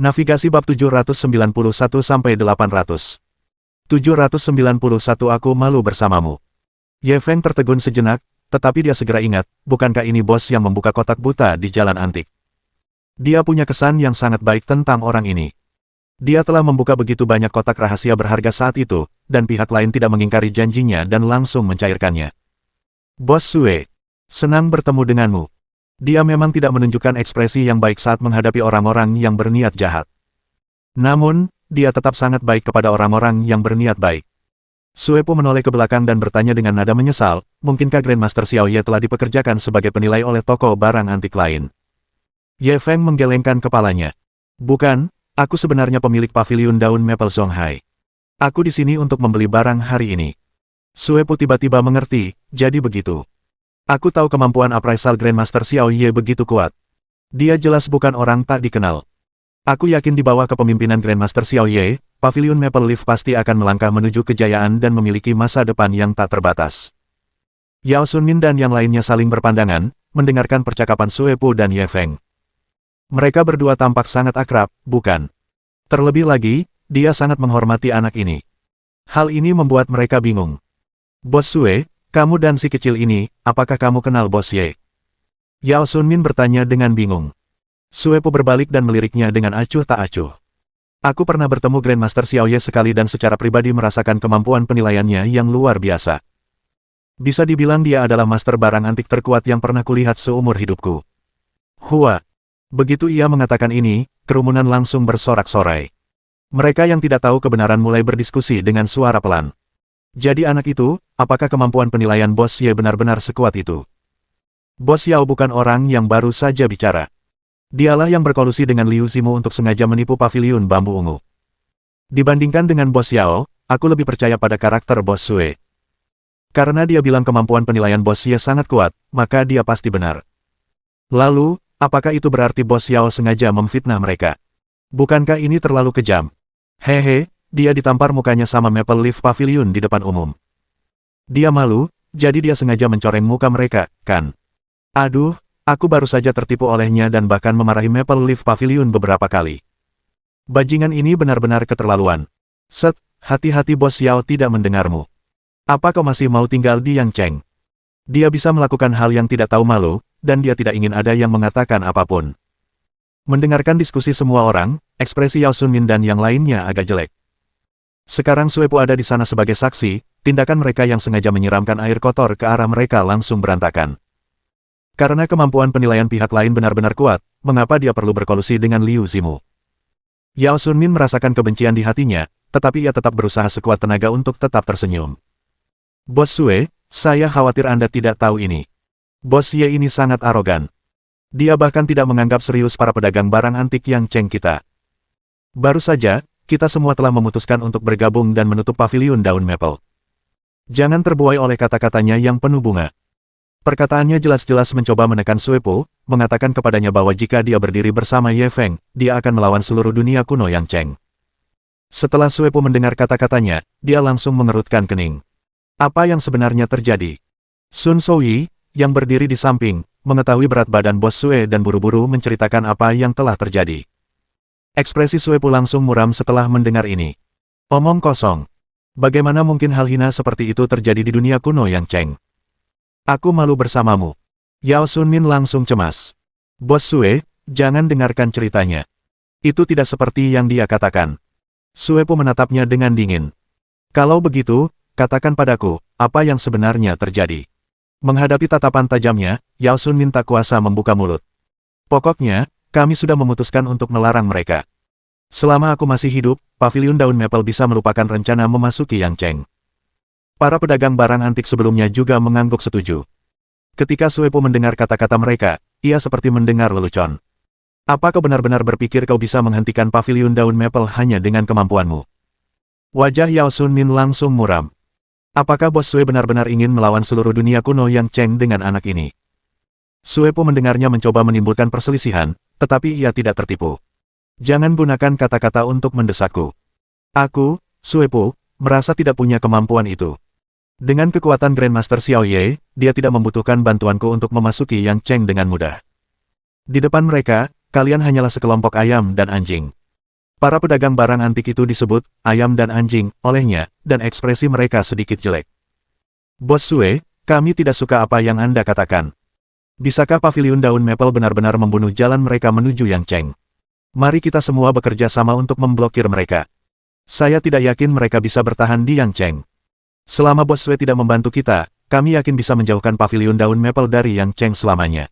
Navigasi bab 791-800. 791 Aku malu bersamamu. Ye Feng tertegun sejenak, tetapi dia segera ingat, bukankah ini bos yang membuka kotak buta di jalan antik? Dia punya kesan yang sangat baik tentang orang ini. Dia telah membuka begitu banyak kotak rahasia berharga saat itu, dan pihak lain tidak mengingkari janjinya dan langsung mencairkannya. Bos Sue, senang bertemu denganmu. Dia memang tidak menunjukkan ekspresi yang baik saat menghadapi orang-orang yang berniat jahat. Namun, dia tetap sangat baik kepada orang-orang yang berniat baik. Suepo menoleh ke belakang dan bertanya dengan nada menyesal, mungkinkah Grandmaster Xiao Ye telah dipekerjakan sebagai penilai oleh toko barang antik lain? Ye Feng menggelengkan kepalanya. Bukan, aku sebenarnya pemilik paviliun daun Maple Zonghai. Aku di sini untuk membeli barang hari ini. Suepo tiba-tiba mengerti, jadi begitu. Aku tahu kemampuan appraisal Grandmaster Xiao Ye begitu kuat. Dia jelas bukan orang tak dikenal. Aku yakin di bawah kepemimpinan Grandmaster Xiao Ye, Paviliun Maple Leaf pasti akan melangkah menuju kejayaan dan memiliki masa depan yang tak terbatas. Yao Sunmin dan yang lainnya saling berpandangan, mendengarkan percakapan Suepo dan Ye Feng. Mereka berdua tampak sangat akrab, bukan? Terlebih lagi, dia sangat menghormati anak ini. Hal ini membuat mereka bingung. Bos Sue, kamu dan si kecil ini, apakah kamu kenal Bos Ye? Yao Sunmin bertanya dengan bingung. Suepo berbalik dan meliriknya dengan acuh tak acuh. Aku pernah bertemu Grandmaster Xiao Ye sekali dan secara pribadi merasakan kemampuan penilaiannya yang luar biasa. Bisa dibilang dia adalah master barang antik terkuat yang pernah kulihat seumur hidupku. Hua. Begitu ia mengatakan ini, kerumunan langsung bersorak-sorai. Mereka yang tidak tahu kebenaran mulai berdiskusi dengan suara pelan. Jadi anak itu, apakah kemampuan penilaian Bos Ye benar-benar sekuat itu? Bos Yao bukan orang yang baru saja bicara. Dialah yang berkolusi dengan Liu Zimu untuk sengaja menipu paviliun bambu ungu. Dibandingkan dengan Bos Yao, aku lebih percaya pada karakter Bos Sue. Karena dia bilang kemampuan penilaian Bos Ye sangat kuat, maka dia pasti benar. Lalu, apakah itu berarti Bos Yao sengaja memfitnah mereka? Bukankah ini terlalu kejam? Hehe. Dia ditampar mukanya sama Maple Leaf Pavilion di depan umum. Dia malu, jadi dia sengaja mencoreng muka mereka, kan? Aduh, aku baru saja tertipu olehnya dan bahkan memarahi Maple Leaf Pavilion beberapa kali. Bajingan ini benar-benar keterlaluan. Set, hati-hati Bos Yao tidak mendengarmu. Apa kau masih mau tinggal di Yangcheng? Dia bisa melakukan hal yang tidak tahu malu, dan dia tidak ingin ada yang mengatakan apapun. Mendengarkan diskusi semua orang, ekspresi Yao Sunmin dan yang lainnya agak jelek. Sekarang Suepo ada di sana sebagai saksi, tindakan mereka yang sengaja menyiramkan air kotor ke arah mereka langsung berantakan. Karena kemampuan penilaian pihak lain benar-benar kuat, mengapa dia perlu berkolusi dengan Liu Zimu? Yao Sunmin merasakan kebencian di hatinya, tetapi ia tetap berusaha sekuat tenaga untuk tetap tersenyum. Bos Sue, saya khawatir Anda tidak tahu ini. Bos Ye ini sangat arogan. Dia bahkan tidak menganggap serius para pedagang barang antik yang ceng kita. Baru saja, kita semua telah memutuskan untuk bergabung dan menutup paviliun daun maple. Jangan terbuai oleh kata-katanya yang penuh bunga. Perkataannya jelas-jelas mencoba menekan Suepo, mengatakan kepadanya bahwa jika dia berdiri bersama Ye Feng, dia akan melawan seluruh dunia kuno yang ceng. Setelah Suepo mendengar kata-katanya, dia langsung mengerutkan kening. Apa yang sebenarnya terjadi? Sun Souyi, yang berdiri di samping, mengetahui berat badan Bos Sue dan buru-buru menceritakan apa yang telah terjadi. Ekspresi Suepo langsung muram setelah mendengar ini. Omong kosong. Bagaimana mungkin hal hina seperti itu terjadi di dunia kuno yang ceng? Aku malu bersamamu. Yao Sunmin langsung cemas. Bos Sue, jangan dengarkan ceritanya. Itu tidak seperti yang dia katakan. Suepo menatapnya dengan dingin. Kalau begitu, katakan padaku, apa yang sebenarnya terjadi? Menghadapi tatapan tajamnya, Yao Sunmin tak kuasa membuka mulut. Pokoknya, kami sudah memutuskan untuk melarang mereka. Selama aku masih hidup, paviliun daun maple bisa melupakan rencana memasuki Yangcheng. Para pedagang barang antik sebelumnya juga mengangguk setuju. Ketika Suepo mendengar kata-kata mereka, ia seperti mendengar lelucon. Apa kau benar-benar berpikir kau bisa menghentikan paviliun daun maple hanya dengan kemampuanmu? Wajah Yao Sunmin langsung muram. Apakah Bos Sue benar-benar ingin melawan seluruh dunia kuno yang ceng dengan anak ini? Suepo mendengarnya mencoba menimbulkan perselisihan, tetapi ia tidak tertipu. Jangan gunakan kata-kata untuk mendesakku. Aku, Suepo, merasa tidak punya kemampuan itu. Dengan kekuatan Grandmaster Xiao Ye, dia tidak membutuhkan bantuanku untuk memasuki Yangcheng dengan mudah. Di depan mereka, kalian hanyalah sekelompok ayam dan anjing. Para pedagang barang antik itu disebut ayam dan anjing olehnya, dan ekspresi mereka sedikit jelek. Bos Sue, kami tidak suka apa yang Anda katakan. Bisakah paviliun daun maple benar-benar membunuh jalan mereka menuju Yang Cheng? Mari kita semua bekerja sama untuk memblokir mereka. Saya tidak yakin mereka bisa bertahan di Yang Cheng. Selama Bos Sue tidak membantu kita, kami yakin bisa menjauhkan paviliun daun maple dari Yang Cheng selamanya.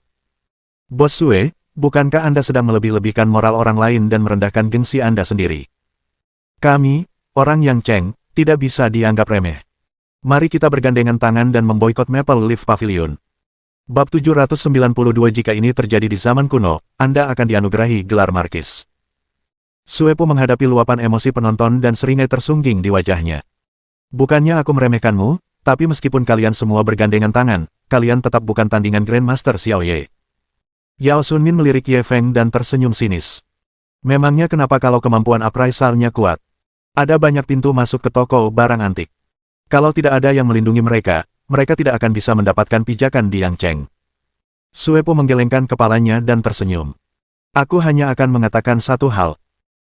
Bos Sue, bukankah Anda sedang melebih-lebihkan moral orang lain dan merendahkan gengsi Anda sendiri? Kami, orang Yang Cheng, tidak bisa dianggap remeh. Mari kita bergandengan tangan dan memboikot Maple Leaf Pavilion. Bab 792. Jika ini terjadi di zaman kuno, Anda akan dianugerahi gelar Markis. Suepo menghadapi luapan emosi penonton dan seringai tersungging di wajahnya. Bukannya aku meremehkanmu, tapi meskipun kalian semua bergandengan tangan, kalian tetap bukan tandingan Grandmaster Xiao Ye. Yao Sunmin melirik Ye Feng dan tersenyum sinis. Memangnya kenapa kalau kemampuan appraisalnya kuat? Ada banyak pintu masuk ke toko barang antik. Kalau tidak ada yang melindungi mereka, mereka tidak akan bisa mendapatkan pijakan di Yang Cheng. Suepo menggelengkan kepalanya dan tersenyum. Aku hanya akan mengatakan satu hal.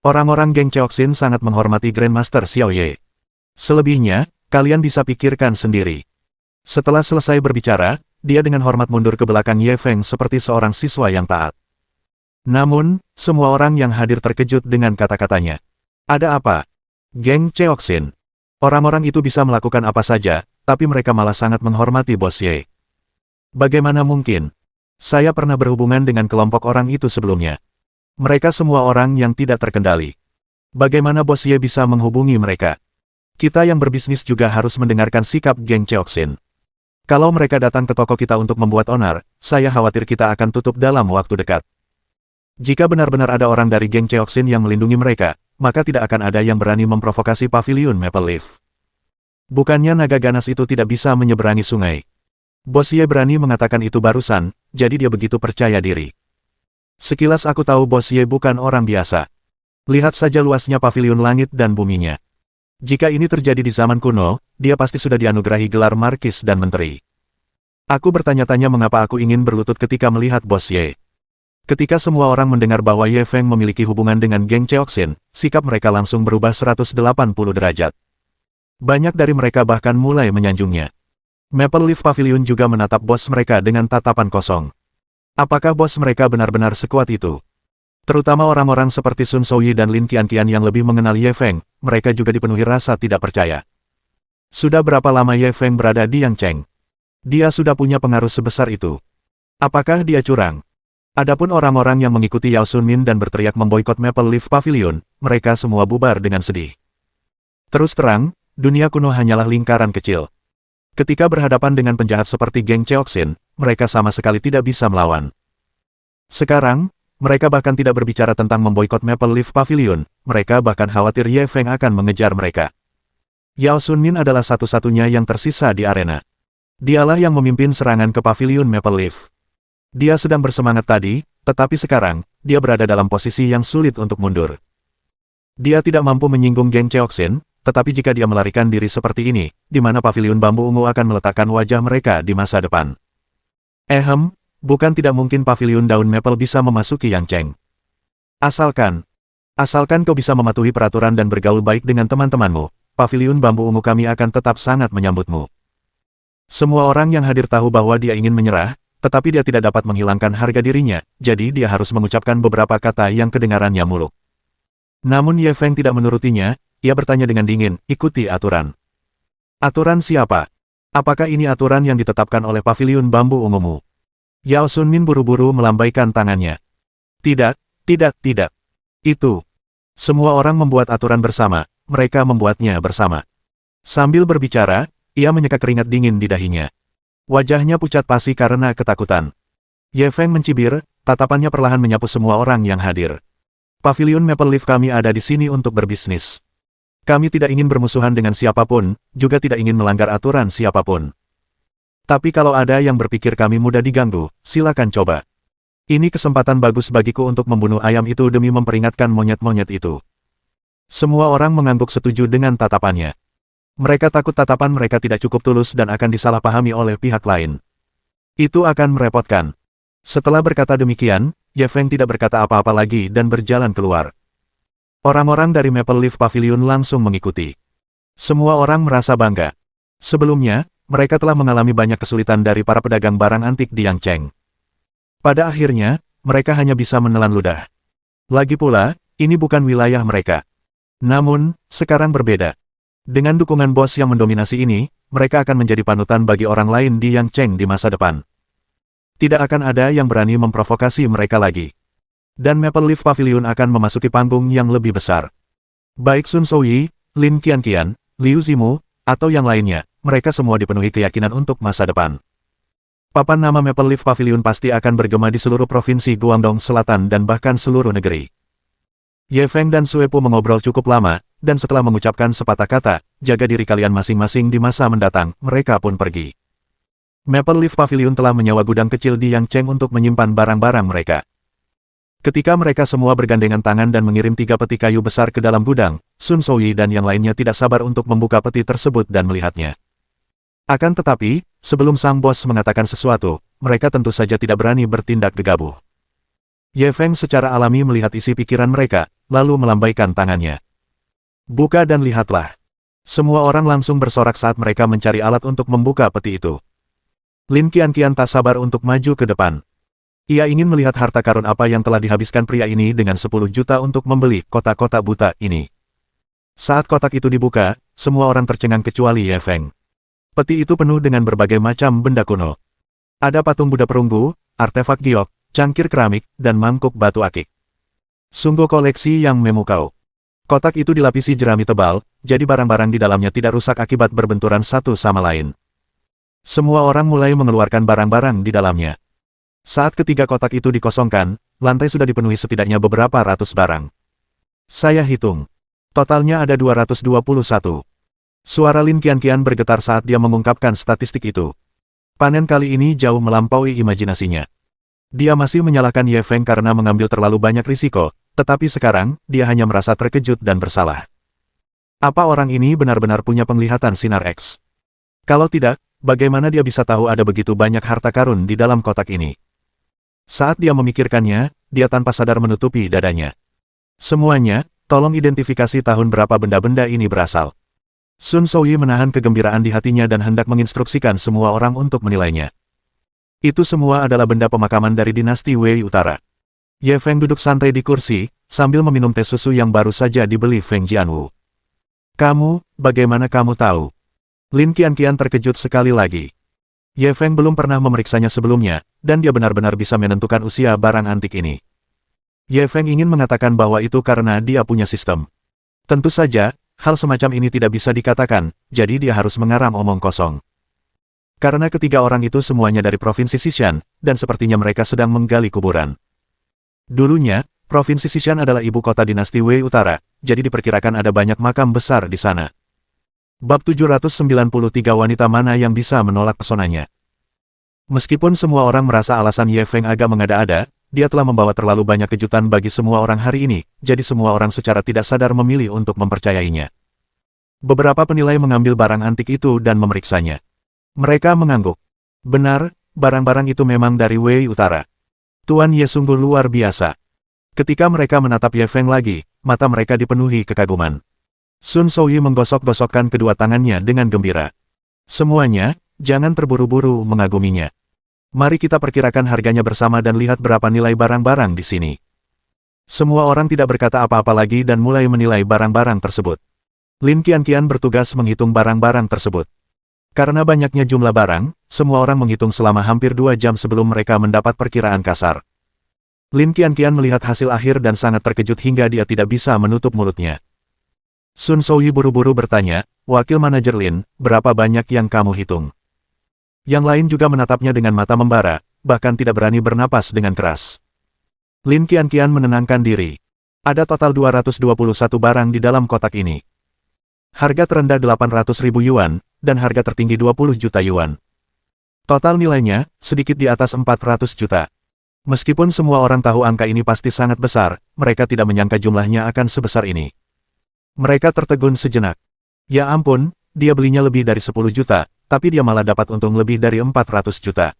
Orang-orang geng Cheoxin sangat menghormati Grandmaster Xiao Ye. Selebihnya, kalian bisa pikirkan sendiri. Setelah selesai berbicara, dia dengan hormat mundur ke belakang Ye Feng seperti seorang siswa yang taat. Namun, semua orang yang hadir terkejut dengan kata-katanya. Ada apa? Geng Cheoxin. Orang-orang itu bisa melakukan apa saja, tapi mereka malah sangat menghormati Bos Ye. Bagaimana mungkin? Saya pernah berhubungan dengan kelompok orang itu sebelumnya. Mereka semua orang yang tidak terkendali. Bagaimana Bos Ye bisa menghubungi mereka? Kita yang berbisnis juga harus mendengarkan sikap geng Cheoxin. Kalau mereka datang ke toko kita untuk membuat onar, saya khawatir kita akan tutup dalam waktu dekat. Jika benar-benar ada orang dari geng Cheoxin yang melindungi mereka, maka tidak akan ada yang berani memprovokasi paviliun Maple Leaf. Bukannya naga ganas itu tidak bisa menyeberangi sungai. Bos Ye berani mengatakan itu barusan, jadi dia begitu percaya diri. Sekilas aku tahu Bos Ye bukan orang biasa. Lihat saja luasnya paviliun langit dan buminya. Jika ini terjadi di zaman kuno, dia pasti sudah dianugerahi gelar Markis dan Menteri. Aku bertanya-tanya mengapa aku ingin berlutut ketika melihat Bos Ye. Ketika semua orang mendengar bahwa Ye Feng memiliki hubungan dengan geng Cheoxin, sikap mereka langsung berubah 180 derajat. Banyak dari mereka bahkan mulai menyanjungnya. Maple Leaf Pavilion juga menatap bos mereka dengan tatapan kosong. Apakah bos mereka benar-benar sekuat itu? Terutama orang-orang seperti Sun Souyi dan Lin Qianqian yang lebih mengenal Ye Feng, mereka juga dipenuhi rasa tidak percaya. Sudah berapa lama Ye Feng berada di Yang Cheng? Dia sudah punya pengaruh sebesar itu. Apakah dia curang? Adapun orang-orang yang mengikuti Yao Sunmin dan berteriak memboikot Maple Leaf Pavilion, mereka semua bubar dengan sedih. Terus terang, dunia kuno hanyalah lingkaran kecil. Ketika berhadapan dengan penjahat seperti geng Cheoxin, mereka sama sekali tidak bisa melawan. Sekarang, mereka bahkan tidak berbicara tentang memboikot Maple Leaf Pavilion, mereka bahkan khawatir Ye Feng akan mengejar mereka. Yao Sunmin adalah satu-satunya yang tersisa di arena. Dialah yang memimpin serangan ke Pavilion Maple Leaf. Dia sedang bersemangat tadi, tetapi sekarang, dia berada dalam posisi yang sulit untuk mundur. Dia tidak mampu menyinggung geng Cheoxin, tetapi jika dia melarikan diri seperti ini, di mana Pavilion Bambu Ungu akan meletakkan wajah mereka di masa depan. Bukan tidak mungkin paviliun daun maple bisa memasuki Yang Cheng. Asalkan kau bisa mematuhi peraturan dan bergaul baik dengan teman-temanmu, paviliun bambu ungu kami akan tetap sangat menyambutmu. Semua orang yang hadir tahu bahwa dia ingin menyerah, tetapi dia tidak dapat menghilangkan harga dirinya, jadi dia harus mengucapkan beberapa kata yang kedengarannya muluk. Namun Ye Feng tidak menurutinya, ia bertanya dengan dingin, ikuti aturan. Aturan siapa? Apakah ini aturan yang ditetapkan oleh paviliun bambu ungumu? Yao Sunmin buru-buru melambaikan tangannya. Tidak. Itu. Semua orang membuat aturan bersama, mereka membuatnya bersama. Sambil berbicara, ia menyeka keringat dingin di dahinya. Wajahnya pucat pasi karena ketakutan. Ye Feng mencibir, tatapannya perlahan menyapu semua orang yang hadir. Paviliun Maple Leaf kami ada di sini untuk berbisnis. Kami tidak ingin bermusuhan dengan siapapun, juga tidak ingin melanggar aturan siapapun. Tapi kalau ada yang berpikir kami mudah diganggu, silakan coba. Ini kesempatan bagus bagiku untuk membunuh ayam itu demi memperingatkan monyet-monyet itu. Semua orang mengangguk setuju dengan tatapannya. Mereka takut tatapan mereka tidak cukup tulus dan akan disalahpahami oleh pihak lain. Itu akan merepotkan. Setelah berkata demikian, Ye Feng tidak berkata apa-apa lagi dan berjalan keluar. Orang-orang dari Maple Leaf Pavilion langsung mengikuti. Semua orang merasa bangga. Sebelumnya, mereka telah mengalami banyak kesulitan dari para pedagang barang antik di Yangcheng. Pada akhirnya, mereka hanya bisa menelan ludah. Lagi pula, ini bukan wilayah mereka. Namun, sekarang berbeda. Dengan dukungan bos yang mendominasi ini, mereka akan menjadi panutan bagi orang lain di Yangcheng di masa depan. Tidak akan ada yang berani memprovokasi mereka lagi. Dan Maple Leaf Pavilion akan memasuki panggung yang lebih besar. Baik Sun Souyi, Lin Qianqian, Liu Zimu, atau yang lainnya, mereka semua dipenuhi keyakinan untuk masa depan. Papan nama Maple Leaf Pavilion pasti akan bergema di seluruh provinsi Guangdong Selatan dan bahkan seluruh negeri. Ye Feng dan Sue Pu mengobrol cukup lama, dan setelah mengucapkan sepatah kata, jaga diri kalian masing-masing di masa mendatang, mereka pun pergi. Maple Leaf Pavilion telah menyewa gudang kecil di Yangcheng untuk menyimpan barang-barang mereka. Ketika mereka semua bergandengan tangan dan mengirim 3 peti kayu besar ke dalam gudang, Sun Souyi dan yang lainnya tidak sabar untuk membuka peti tersebut dan melihatnya. Akan tetapi, sebelum sang bos mengatakan sesuatu, mereka tentu saja tidak berani bertindak gegabah. Ye Feng secara alami melihat isi pikiran mereka, lalu melambaikan tangannya. Buka dan lihatlah. Semua orang langsung bersorak saat mereka mencari alat untuk membuka peti itu. Lin Qianqian tak sabar untuk maju ke depan. Ia ingin melihat harta karun apa yang telah dihabiskan pria ini dengan 10 juta untuk membeli kotak-kotak buta ini. Saat kotak itu dibuka, semua orang tercengang kecuali Ye Feng. Peti itu penuh dengan berbagai macam benda kuno. Ada patung Buddha perunggu, artefak giok, cangkir keramik, dan mangkuk batu akik. Sungguh koleksi yang memukau. Kotak itu dilapisi jerami tebal, jadi barang-barang di dalamnya tidak rusak akibat berbenturan satu sama lain. Semua orang mulai mengeluarkan barang-barang di dalamnya. Saat ketiga kotak itu dikosongkan, lantai sudah dipenuhi setidaknya beberapa ratus barang. Saya hitung. Totalnya ada 221. Suara Lin Qianqian bergetar saat dia mengungkapkan statistik itu. Panen kali ini jauh melampaui imajinasinya. Dia masih menyalahkan Ye Feng karena mengambil terlalu banyak risiko, tetapi sekarang, dia hanya merasa terkejut dan bersalah. Apa orang ini benar-benar punya penglihatan sinar X? Kalau tidak, bagaimana dia bisa tahu ada begitu banyak harta karun di dalam kotak ini? Saat dia memikirkannya, dia tanpa sadar menutupi dadanya. Semuanya, tolong identifikasi tahun berapa benda-benda ini berasal. Sun Souyi menahan kegembiraan di hatinya dan hendak menginstruksikan semua orang untuk menilainya. Itu semua adalah benda pemakaman dari dinasti Wei Utara. Ye Feng duduk santai di kursi, sambil meminum teh susu yang baru saja dibeli Feng Jianwu. Kamu, bagaimana kamu tahu? Lin Qianqian terkejut sekali lagi. Ye Feng belum pernah memeriksanya sebelumnya, dan dia benar-benar bisa menentukan usia barang antik ini. Ye Feng ingin mengatakan bahwa itu karena dia punya sistem. Tentu saja, hal semacam ini tidak bisa dikatakan, jadi dia harus mengaram omong kosong. Karena ketiga orang itu semuanya dari Provinsi Xishan, dan sepertinya mereka sedang menggali kuburan. Dulunya, Provinsi Xishan adalah ibu kota dinasti Wei Utara, jadi diperkirakan ada banyak makam besar di sana. Bab 793 wanita mana yang bisa menolak pesonanya. Meskipun semua orang merasa alasan Ye Feng agak mengada-ada, dia telah membawa terlalu banyak kejutan bagi semua orang hari ini, jadi semua orang secara tidak sadar memilih untuk mempercayainya. Beberapa penilai mengambil barang antik itu dan memeriksanya. Mereka mengangguk. Benar, barang-barang itu memang dari Wei Utara. Tuan Ye sungguh luar biasa. Ketika mereka menatap Ye Feng lagi, mata mereka dipenuhi kekaguman. Sun Souyi menggosok-gosokkan kedua tangannya dengan gembira. Semuanya, jangan terburu-buru mengaguminya. Mari kita perkirakan harganya bersama dan lihat berapa nilai barang-barang di sini. Semua orang tidak berkata apa-apa lagi dan mulai menilai barang-barang tersebut. Lin Qianqian bertugas menghitung barang-barang tersebut. Karena banyaknya jumlah barang, semua orang menghitung selama hampir 2 jam sebelum mereka mendapat perkiraan kasar. Lin Qianqian melihat hasil akhir dan sangat terkejut hingga dia tidak bisa menutup mulutnya. Sun Souyi buru-buru bertanya, "Wakil manajer Lin, berapa banyak yang kamu hitung?" Yang lain juga menatapnya dengan mata membara, bahkan tidak berani bernapas dengan keras. Lin Qianqian menenangkan diri. Ada total 221 barang di dalam kotak ini. Harga terendah 800.000 yuan, dan harga tertinggi 20 juta yuan. Total nilainya, sedikit di atas 400 juta. Meskipun semua orang tahu angka ini pasti sangat besar, mereka tidak menyangka jumlahnya akan sebesar ini. Mereka tertegun sejenak. Ya ampun, dia belinya lebih dari 10 juta, tapi dia malah dapat untung lebih dari 400 juta.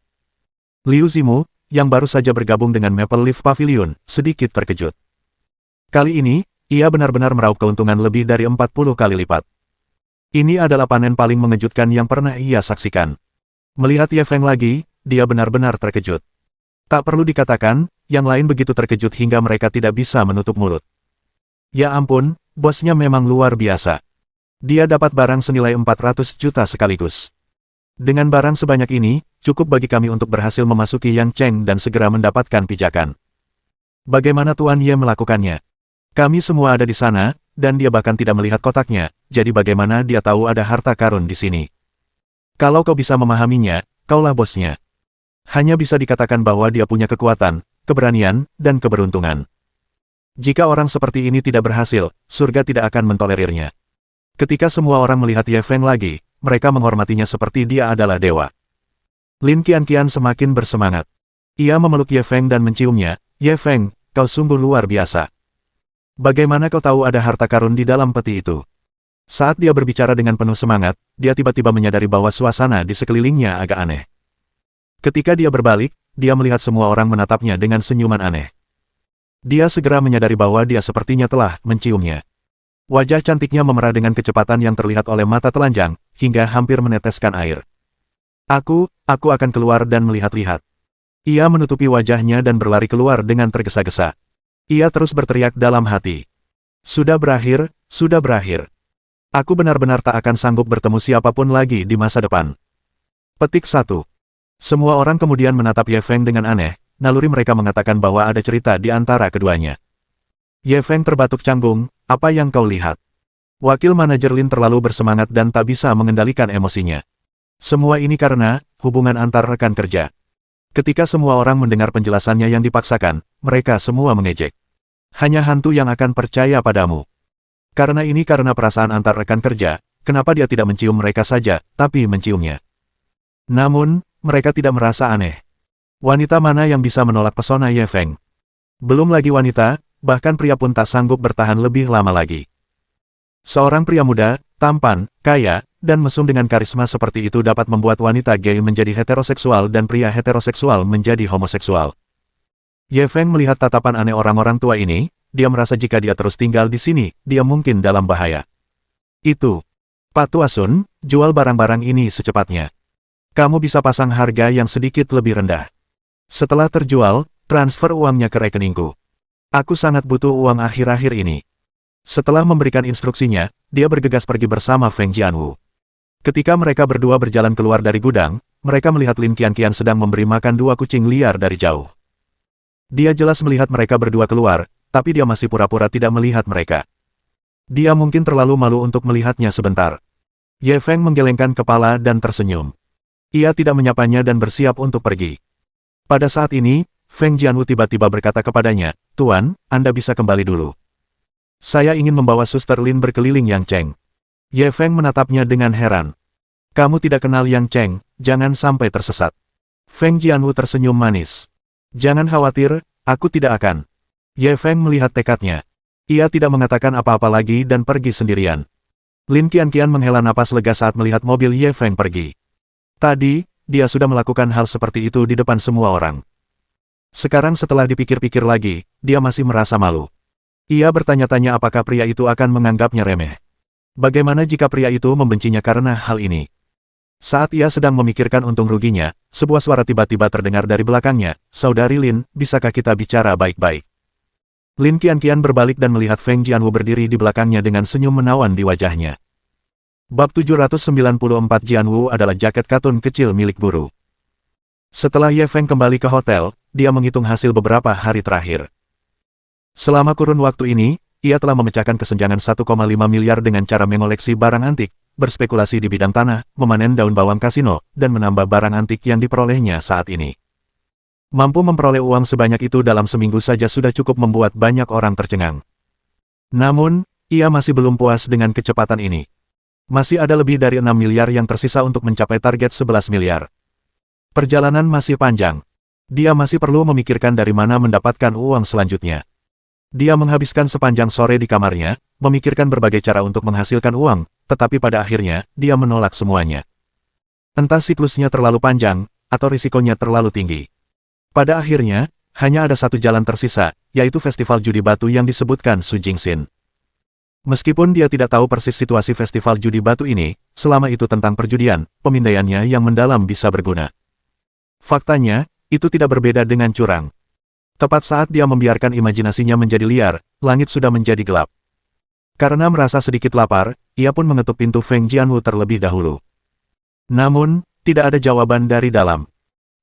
Liu Zimu, yang baru saja bergabung dengan Maple Leaf Pavilion, sedikit terkejut. Kali ini, Ia benar-benar meraup keuntungan lebih dari 40 kali lipat. Ini adalah panen paling mengejutkan yang pernah ia saksikan. Melihat Ye Feng lagi, dia benar-benar terkejut. Tak perlu dikatakan, yang lain begitu terkejut hingga mereka tidak bisa menutup mulut. Ya ampun, bosnya memang luar biasa. Dia dapat barang senilai 400 juta sekaligus. Dengan barang sebanyak ini, cukup bagi kami untuk berhasil memasuki Yang Cheng dan segera mendapatkan pijakan. Bagaimana Tuan Ye melakukannya? Kami semua ada di sana, dan dia bahkan tidak melihat kotaknya, jadi bagaimana dia tahu ada harta karun di sini? Kalau kau bisa memahaminya, kaulah bosnya. Hanya bisa dikatakan bahwa dia punya kekuatan, keberanian, dan keberuntungan. Jika orang seperti ini tidak berhasil, surga tidak akan mentolerirnya. Ketika semua orang melihat Ye Feng lagi, mereka menghormatinya seperti dia adalah dewa. Lin Qianqian semakin bersemangat. Ia memeluk Ye Feng dan menciumnya. Ye Feng, kau sungguh luar biasa. Bagaimana kau tahu ada harta karun di dalam peti itu? Saat dia berbicara dengan penuh semangat, dia tiba-tiba menyadari bahwa suasana di sekelilingnya agak aneh. Ketika dia berbalik, dia melihat semua orang menatapnya dengan senyuman aneh. Dia segera menyadari bahwa dia sepertinya telah menciumnya. Wajah cantiknya memerah dengan kecepatan yang terlihat oleh mata telanjang, hingga hampir meneteskan air. Aku akan keluar dan melihat-lihat. Ia menutupi wajahnya dan berlari keluar dengan tergesa-gesa. Ia terus berteriak dalam hati. Sudah berakhir, sudah berakhir. Aku benar-benar tak akan sanggup bertemu siapapun lagi di masa depan. Petik 1. Semua orang kemudian menatap Ye Feng dengan aneh, naluri mereka mengatakan bahwa ada cerita di antara keduanya. Ye Feng terbatuk canggung, apa yang kau lihat? Wakil manajer Lin terlalu bersemangat dan tak bisa mengendalikan emosinya. Semua ini karena hubungan antar rekan kerja. Ketika semua orang mendengar penjelasannya yang dipaksakan, mereka semua mengejek. Hanya hantu yang akan percaya padamu. Karena perasaan antar rekan kerja, kenapa dia tidak mencium mereka saja, tapi menciumnya? Namun, mereka tidak merasa aneh. Wanita mana yang bisa menolak pesona Ye Feng? Belum lagi wanita, bahkan pria pun tak sanggup bertahan lebih lama lagi. Seorang pria muda, tampan, kaya, dan mesum dengan karisma seperti itu dapat membuat wanita gay menjadi heteroseksual dan pria heteroseksual menjadi homoseksual. Ye Feng melihat tatapan aneh orang-orang tua ini, dia merasa jika dia terus tinggal di sini, dia mungkin dalam bahaya. Itu. Pak Tuasun, jual barang-barang ini secepatnya. Kamu bisa pasang harga yang sedikit lebih rendah. Setelah terjual, transfer uangnya ke rekeningku. Aku sangat butuh uang akhir-akhir ini. Setelah memberikan instruksinya, dia bergegas pergi bersama Feng Jianwu. Ketika mereka berdua berjalan keluar dari gudang, mereka melihat Lin Qianqian sedang memberi makan dua kucing liar dari jauh. Dia jelas melihat mereka berdua keluar, tapi dia masih pura-pura tidak melihat mereka. Dia mungkin terlalu malu untuk melihatnya sebentar. Ye Feng menggelengkan kepala dan tersenyum. Ia tidak menyapanya dan bersiap untuk pergi. Pada saat ini, Feng Jianwu tiba-tiba berkata kepadanya, Tuan, Anda bisa kembali dulu. Saya ingin membawa Suster Lin berkeliling Yang Cheng. Ye Feng menatapnya dengan heran. Kamu tidak kenal Yang Cheng, jangan sampai tersesat. Feng Jianwu tersenyum manis. Jangan khawatir, aku tidak akan. Ye Feng melihat tekadnya. Ia tidak mengatakan apa-apa lagi dan pergi sendirian. Lin Qianqian menghela napas lega saat melihat mobil Ye Feng pergi. Tadi, dia sudah melakukan hal seperti itu di depan semua orang. Sekarang setelah dipikir-pikir lagi, dia masih merasa malu. Ia bertanya-tanya apakah pria itu akan menganggapnya remeh. Bagaimana jika pria itu membencinya karena hal ini? Saat ia sedang memikirkan untung ruginya, sebuah suara tiba-tiba terdengar dari belakangnya, Saudari Lin, bisakah kita bicara baik-baik? Lin Qianqian berbalik dan melihat Feng Jianwu berdiri di belakangnya dengan senyum menawan di wajahnya. Bab 794 Jianwu adalah jaket katun kecil milik guru. Setelah Ye Feng kembali ke hotel, dia menghitung hasil beberapa hari terakhir. Selama kurun waktu ini, ia telah memecahkan kesenjangan 1,5 miliar dengan cara mengoleksi barang antik, berspekulasi di bidang tanah, memanen daun bawang kasino, dan menambah barang antik yang diperolehnya saat ini. Mampu memperoleh uang sebanyak itu dalam seminggu saja sudah cukup membuat banyak orang tercengang. Namun, ia masih belum puas dengan kecepatan ini. Masih ada lebih dari 6 miliar yang tersisa untuk mencapai target 11 miliar. Perjalanan masih panjang. Dia masih perlu memikirkan dari mana mendapatkan uang selanjutnya. Dia menghabiskan sepanjang sore di kamarnya, memikirkan berbagai cara untuk menghasilkan uang, tetapi pada akhirnya, dia menolak semuanya. Entah siklusnya terlalu panjang, atau risikonya terlalu tinggi. Pada akhirnya, hanya ada satu jalan tersisa, yaitu festival judi batu yang disebutkan Su Jingxin. Meskipun dia tidak tahu persis situasi festival judi batu ini, selama itu tentang perjudian, pemindaiannya yang mendalam bisa berguna. Faktanya, itu tidak berbeda dengan curang. Tepat saat dia membiarkan imajinasinya menjadi liar, langit sudah menjadi gelap. Karena merasa sedikit lapar, ia pun mengetuk pintu Feng Jianwu terlebih dahulu. Namun, tidak ada jawaban dari dalam.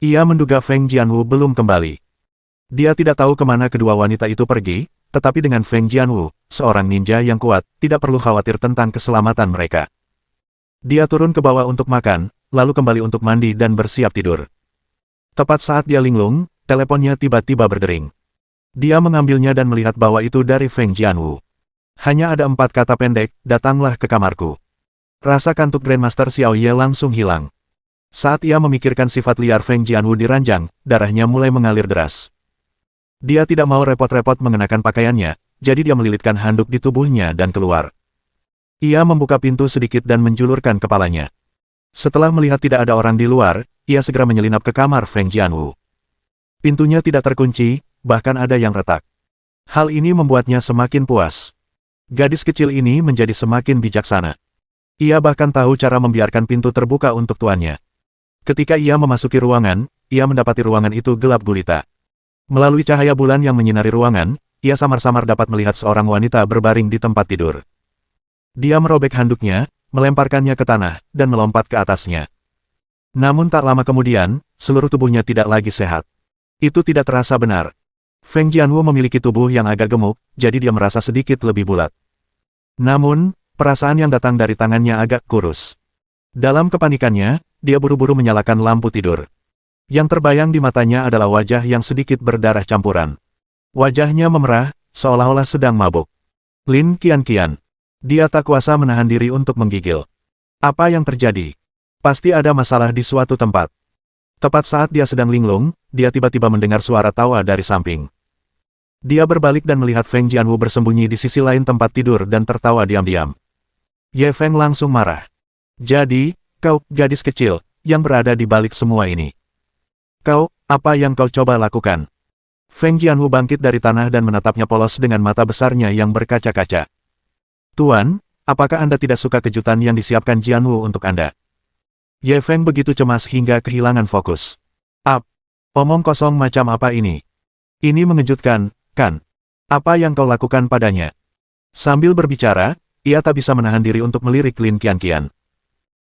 Ia menduga Feng Jianwu belum kembali. Dia tidak tahu kemana kedua wanita itu pergi, tetapi dengan Feng Jianwu, seorang ninja yang kuat, tidak perlu khawatir tentang keselamatan mereka. Dia turun ke bawah untuk makan, lalu kembali untuk mandi dan bersiap tidur. Tepat saat dia linglung, teleponnya tiba-tiba berdering. Dia mengambilnya dan melihat bahwa itu dari Feng Jianwu. Hanya ada 4 kata pendek, datanglah ke kamarku. Rasa kantuk Grandmaster Xiao Ye langsung hilang. Saat ia memikirkan sifat liar Feng Jianwu di ranjang, darahnya mulai mengalir deras. Dia tidak mau repot-repot mengenakan pakaiannya, jadi dia melilitkan handuk di tubuhnya dan keluar. Ia membuka pintu sedikit dan menjulurkan kepalanya. Setelah melihat tidak ada orang di luar, ia segera menyelinap ke kamar Feng Jianwu. Pintunya tidak terkunci, bahkan ada yang retak. Hal ini membuatnya semakin puas. Gadis kecil ini menjadi semakin bijaksana. Ia bahkan tahu cara membiarkan pintu terbuka untuk tuannya. Ketika ia memasuki ruangan, ia mendapati ruangan itu gelap gulita. Melalui cahaya bulan yang menyinari ruangan, ia samar-samar dapat melihat seorang wanita berbaring di tempat tidur. Dia merobek handuknya, melemparkannya ke tanah, dan melompat ke atasnya. Namun tak lama kemudian, seluruh tubuhnya tidak lagi sehat. Itu tidak terasa benar. Feng Jianwu memiliki tubuh yang agak gemuk, jadi dia merasa sedikit lebih bulat. Namun, perasaan yang datang dari tangannya agak kurus. Dalam kepanikannya, dia buru-buru menyalakan lampu tidur. Yang terbayang di matanya adalah wajah yang sedikit berdarah campuran. Wajahnya memerah, seolah-olah sedang mabuk. Lin Qianqian. Dia tak kuasa menahan diri untuk menggigil. Apa yang terjadi? Pasti ada masalah di suatu tempat. Tepat saat dia sedang linglung, dia tiba-tiba mendengar suara tawa dari samping. Dia berbalik dan melihat Feng Jianwu bersembunyi di sisi lain tempat tidur dan tertawa diam-diam. Ye Feng langsung marah. Jadi, kau, gadis kecil, yang berada di balik semua ini. Kau, apa yang kau coba lakukan? Feng Jianwu bangkit dari tanah dan menatapnya polos dengan mata besarnya yang berkaca-kaca. Tuan, apakah Anda tidak suka kejutan yang disiapkan Jianwu untuk Anda? Ye Feng begitu cemas hingga kehilangan fokus. Omong kosong macam apa ini? Ini mengejutkan, kan? Apa yang kau lakukan padanya? Sambil berbicara, ia tak bisa menahan diri untuk melirik Lin Qianqian.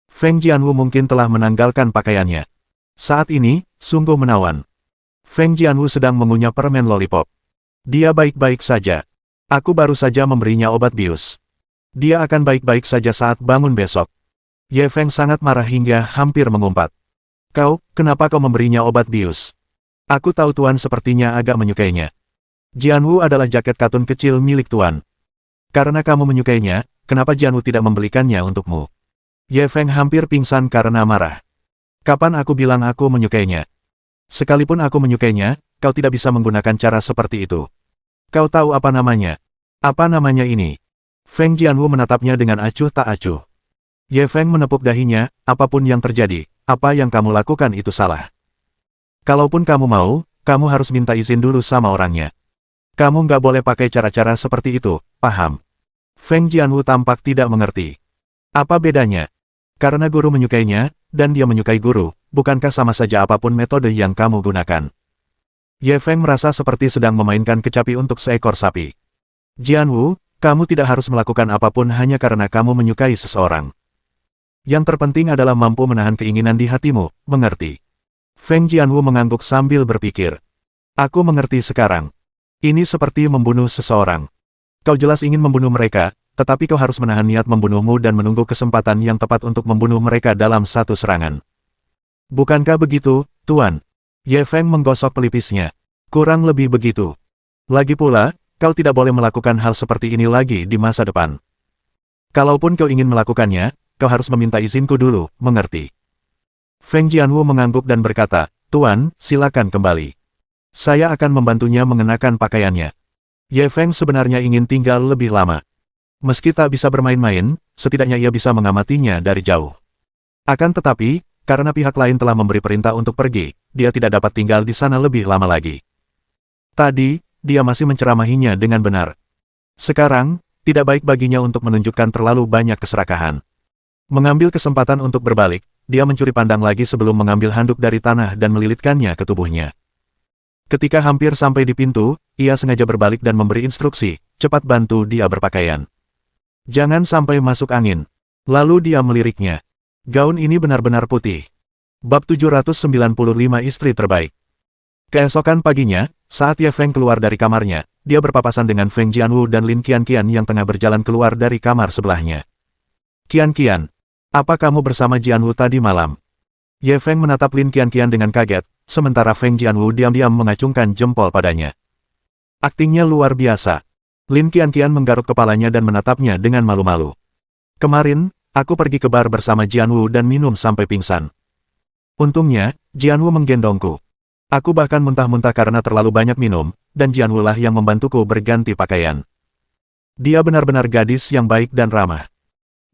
Feng Jianwu mungkin telah menanggalkan pakaiannya. Saat ini, sungguh menawan. Feng Jianwu sedang mengunyah permen lollipop. Dia baik-baik saja. Aku baru saja memberinya obat bius. Dia akan baik-baik saja saat bangun besok. Ye Feng sangat marah hingga hampir mengumpat. Kau, kenapa kau memberinya obat bius? Aku tahu Tuan sepertinya agak menyukainya. Jianwu adalah jaket katun kecil milik Tuan. Karena kamu menyukainya, kenapa Jianwu tidak membelikannya untukmu? Ye Feng hampir pingsan karena marah. Kapan aku bilang aku menyukainya? Sekalipun aku menyukainya, kau tidak bisa menggunakan cara seperti itu. Kau tahu apa namanya? Apa namanya ini? Feng Jianwu menatapnya dengan acuh tak acuh. Ye Feng menepuk dahinya, apapun yang terjadi, apa yang kamu lakukan itu salah. Kalaupun kamu mau, kamu harus minta izin dulu sama orangnya. Kamu nggak boleh pakai cara-cara seperti itu, paham? Feng Jianwu tampak tidak mengerti. Apa bedanya? Karena guru menyukainya, dan dia menyukai guru, bukankah sama saja apapun metode yang kamu gunakan? Ye Feng merasa seperti sedang memainkan kecapi untuk seekor sapi. Jianwu, kamu tidak harus melakukan apapun hanya karena kamu menyukai seseorang. Yang terpenting adalah mampu menahan keinginan di hatimu, mengerti? Feng Jianwu mengangguk sambil berpikir. Aku mengerti sekarang. Ini seperti membunuh seseorang. Kau jelas ingin membunuh mereka, tetapi kau harus menahan niat membunuhmu dan menunggu kesempatan yang tepat untuk membunuh mereka dalam satu serangan. Bukankah begitu, Tuan? Ye Feng menggosok pelipisnya. Kurang lebih begitu. Lagi pula, kau tidak boleh melakukan hal seperti ini lagi di masa depan. Kalaupun kau ingin melakukannya, kau harus meminta izinku dulu, mengerti? Feng Jianwu mengangguk dan berkata, Tuan, silakan kembali. Saya akan membantunya mengenakan pakaiannya. Ye Feng sebenarnya ingin tinggal lebih lama. Meski tak bisa bermain-main, setidaknya ia bisa mengamatinya dari jauh. Akan tetapi, karena pihak lain telah memberi perintah untuk pergi, dia tidak dapat tinggal di sana lebih lama lagi. Tadi, dia masih menceramahinya dengan benar. Sekarang, Tidak baik baginya untuk menunjukkan terlalu banyak keserakahan. Mengambil kesempatan untuk berbalik, dia mencuri pandang lagi sebelum mengambil handuk dari tanah dan melilitkannya ke tubuhnya. Ketika hampir sampai di pintu, ia sengaja berbalik dan memberi instruksi, cepat bantu dia berpakaian. Jangan sampai masuk angin. Lalu dia meliriknya. Gaun ini benar-benar putih. Bab 795 Istri Terbaik. Keesokan paginya, saat Ye Feng keluar dari kamarnya, dia berpapasan dengan Feng Jianwu dan Lin Qianqian yang tengah berjalan keluar dari kamar sebelahnya. Qianqian, apa kamu bersama Jianwu tadi malam? Ye Feng menatap Lin Qianqian dengan kaget, sementara Feng Jianwu diam-diam mengacungkan jempol padanya. Aktingnya luar biasa. Lin Qianqian menggaruk kepalanya dan menatapnya dengan malu-malu. Kemarin, aku pergi ke bar bersama Jianwu dan minum sampai pingsan. Untungnya, Jianwu menggendongku. Aku bahkan muntah-muntah karena terlalu banyak minum, dan Jianwu lah yang membantuku berganti pakaian. Dia benar-benar gadis yang baik dan ramah.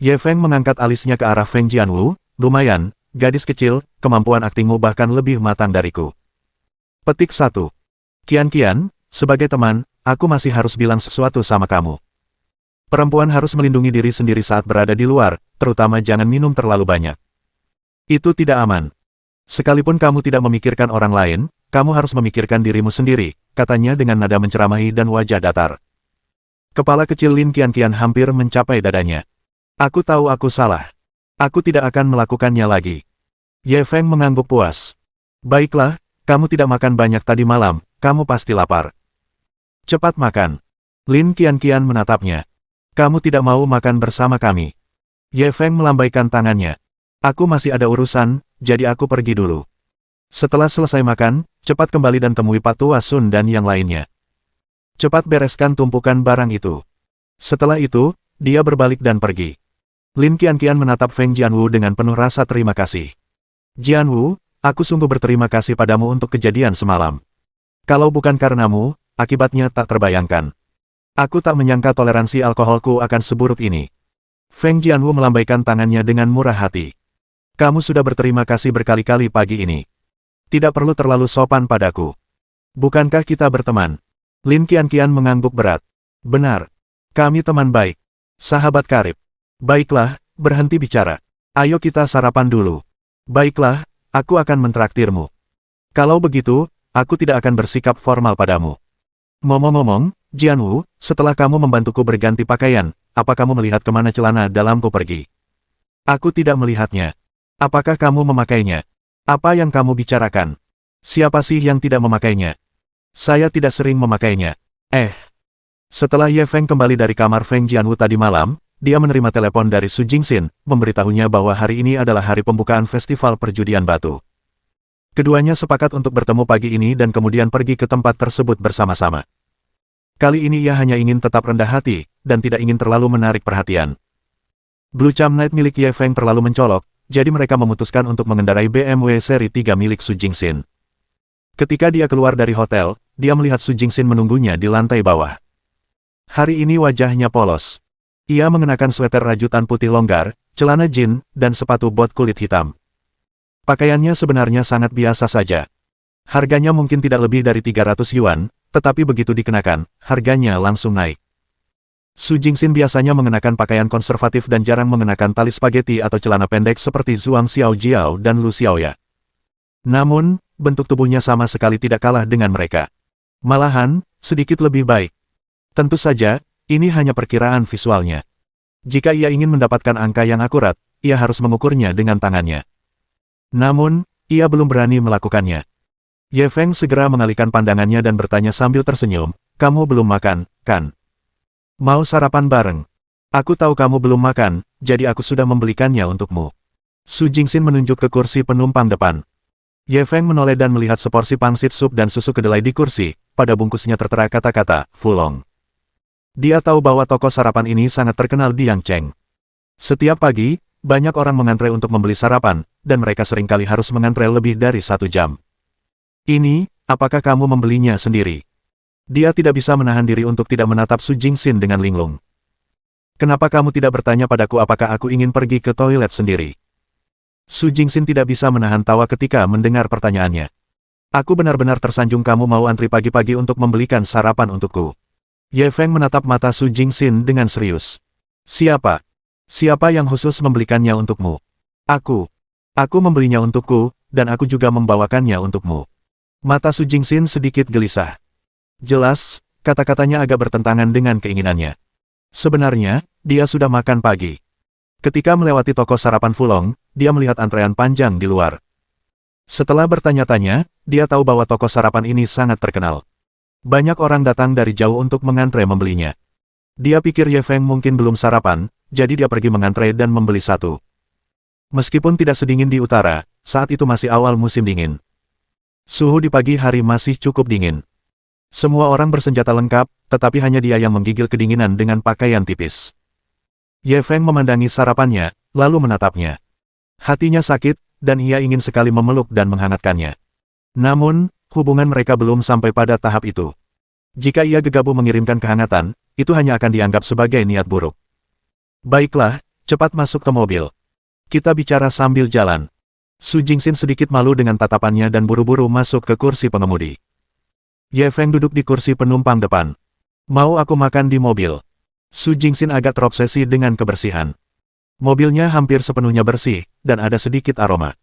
Ye Feng mengangkat alisnya ke arah Feng Jianwu, lumayan, gadis kecil, kemampuan aktingmu bahkan lebih matang dariku. Petik 1. Qianqian, sebagai teman, aku masih harus bilang sesuatu sama kamu. Perempuan harus melindungi diri sendiri saat berada di luar, terutama jangan minum terlalu banyak. Itu tidak aman. Sekalipun kamu tidak memikirkan orang lain, kamu harus memikirkan dirimu sendiri, katanya dengan nada menceramahi dan wajah datar. Kepala kecil Lin Qianqian hampir mencapai dadanya. Aku tahu aku salah. Aku tidak akan melakukannya lagi. Ye Feng mengangguk puas. Baiklah, kamu tidak makan banyak tadi malam, kamu pasti lapar. Cepat makan. Lin Qianqian menatapnya. Kamu tidak mau makan bersama kami. Ye Feng melambaikan tangannya. Aku masih ada urusan, jadi aku pergi dulu. Setelah selesai makan, cepat kembali dan temui Pak Tua Sun dan yang lainnya. Cepat bereskan tumpukan barang itu. Setelah itu, dia berbalik dan pergi. Lin Qianqian menatap Feng Jianwu dengan penuh rasa terima kasih. Jianwu, aku sungguh berterima kasih padamu untuk kejadian semalam. Kalau bukan karenamu, akibatnya tak terbayangkan. Aku tak menyangka toleransi alkoholku akan seburuk ini. Feng Jianwu melambaikan tangannya dengan murah hati. Kamu sudah berterima kasih berkali-kali pagi ini. Tidak perlu terlalu sopan padaku. Bukankah kita berteman? Lin Qianqian mengangguk berat. Benar. Kami teman baik. Sahabat karib. Baiklah, berhenti bicara. Ayo kita sarapan dulu. Baiklah, aku akan mentraktirmu. Kalau begitu, aku tidak akan bersikap formal padamu. Ngomong-ngomong, Jianwu, setelah kamu membantuku berganti pakaian, apa kamu melihat kemana celana dalamku pergi? Aku tidak melihatnya. Apakah kamu memakainya? Apa yang kamu bicarakan? Siapa sih yang tidak memakainya? Saya tidak sering memakainya. Setelah Ye Feng kembali dari kamar Feng Jianwu tadi malam, dia menerima telepon dari Su Jingxin, memberitahunya bahwa hari ini adalah hari pembukaan festival perjudian batu. Keduanya sepakat untuk bertemu pagi ini dan kemudian pergi ke tempat tersebut bersama-sama. Kali ini ia hanya ingin tetap rendah hati, dan tidak ingin terlalu menarik perhatian. Blue Cham Knight milik Ye Feng terlalu mencolok, jadi mereka memutuskan untuk mengendarai BMW seri 3 milik Su Jingxin. Ketika dia keluar dari hotel, dia melihat Su Jingxin menunggunya di lantai bawah. Hari ini wajahnya polos. Ia mengenakan sweter rajutan putih longgar, celana jeans, dan sepatu bot kulit hitam. Pakaiannya sebenarnya sangat biasa saja. Harganya mungkin tidak lebih dari 300 yuan, tetapi begitu dikenakan, harganya langsung naik. Su Jingxin biasanya mengenakan pakaian konservatif dan jarang mengenakan tali spaghetti atau celana pendek seperti Zhuang Xiaojiao dan Lu Xiaoya. Namun, bentuk tubuhnya sama sekali tidak kalah dengan mereka. Malahan, sedikit lebih baik. Tentu saja, ini hanya perkiraan visualnya. Jika ia ingin mendapatkan angka yang akurat, ia harus mengukurnya dengan tangannya. Namun, ia belum berani melakukannya. Ye Feng segera mengalihkan pandangannya dan bertanya sambil tersenyum, kamu belum makan, kan? Mau sarapan bareng? Aku tahu kamu belum makan, jadi aku sudah membelikannya untukmu. Su Jingxin menunjuk ke kursi penumpang depan. Ye Feng menoleh dan melihat seporsi pangsit sup dan susu kedelai di kursi, pada bungkusnya tertera kata-kata, Fulong. Dia tahu bahwa toko sarapan ini sangat terkenal di Yangcheng. Setiap pagi, banyak orang mengantre untuk membeli sarapan, dan mereka seringkali harus mengantre lebih dari 1 jam. Ini, apakah kamu membelinya sendiri? Dia tidak bisa menahan diri untuk tidak menatap Su Jingxin dengan linglung. Kenapa kamu tidak bertanya padaku apakah aku ingin pergi ke toilet sendiri? Su Jingxin tidak bisa menahan tawa ketika mendengar pertanyaannya. Aku benar-benar tersanjung kamu mau antri pagi-pagi untuk membelikan sarapan untukku. Ye Feng menatap mata Su Jingxin dengan serius. Siapa? Siapa yang khusus membelikannya untukmu? Aku. Aku membelinya untukku, dan aku juga membawakannya untukmu. Mata Su Jingxin sedikit gelisah. Jelas, kata-katanya agak bertentangan dengan keinginannya. Sebenarnya, dia sudah makan pagi. Ketika melewati toko sarapan Fulong, dia melihat antrean panjang di luar. Setelah bertanya-tanya, dia tahu bahwa toko sarapan ini sangat terkenal. Banyak orang datang dari jauh untuk mengantre membelinya. Dia pikir Ye Feng mungkin belum sarapan, jadi dia pergi mengantre dan membeli satu. Meskipun tidak sedingin di utara, saat itu masih awal musim dingin. Suhu di pagi hari masih cukup dingin. Semua orang bersenjata lengkap, tetapi hanya dia yang menggigil kedinginan dengan pakaian tipis. Ye Feng memandangi sarapannya, lalu menatapnya. Hatinya sakit, dan ia ingin sekali memeluk dan menghangatkannya. Namun, hubungan mereka belum sampai pada tahap itu. Jika ia gegabah mengirimkan kehangatan, itu hanya akan dianggap sebagai niat buruk. Baiklah, cepat masuk ke mobil. Kita bicara sambil jalan. Su Jingxin sedikit malu dengan tatapannya dan buru-buru masuk ke kursi pengemudi. Ye Feng duduk di kursi penumpang depan. Mau aku makan di mobil? Su Jingxin agak terobsesi dengan kebersihan. Mobilnya hampir sepenuhnya bersih, dan ada sedikit aroma.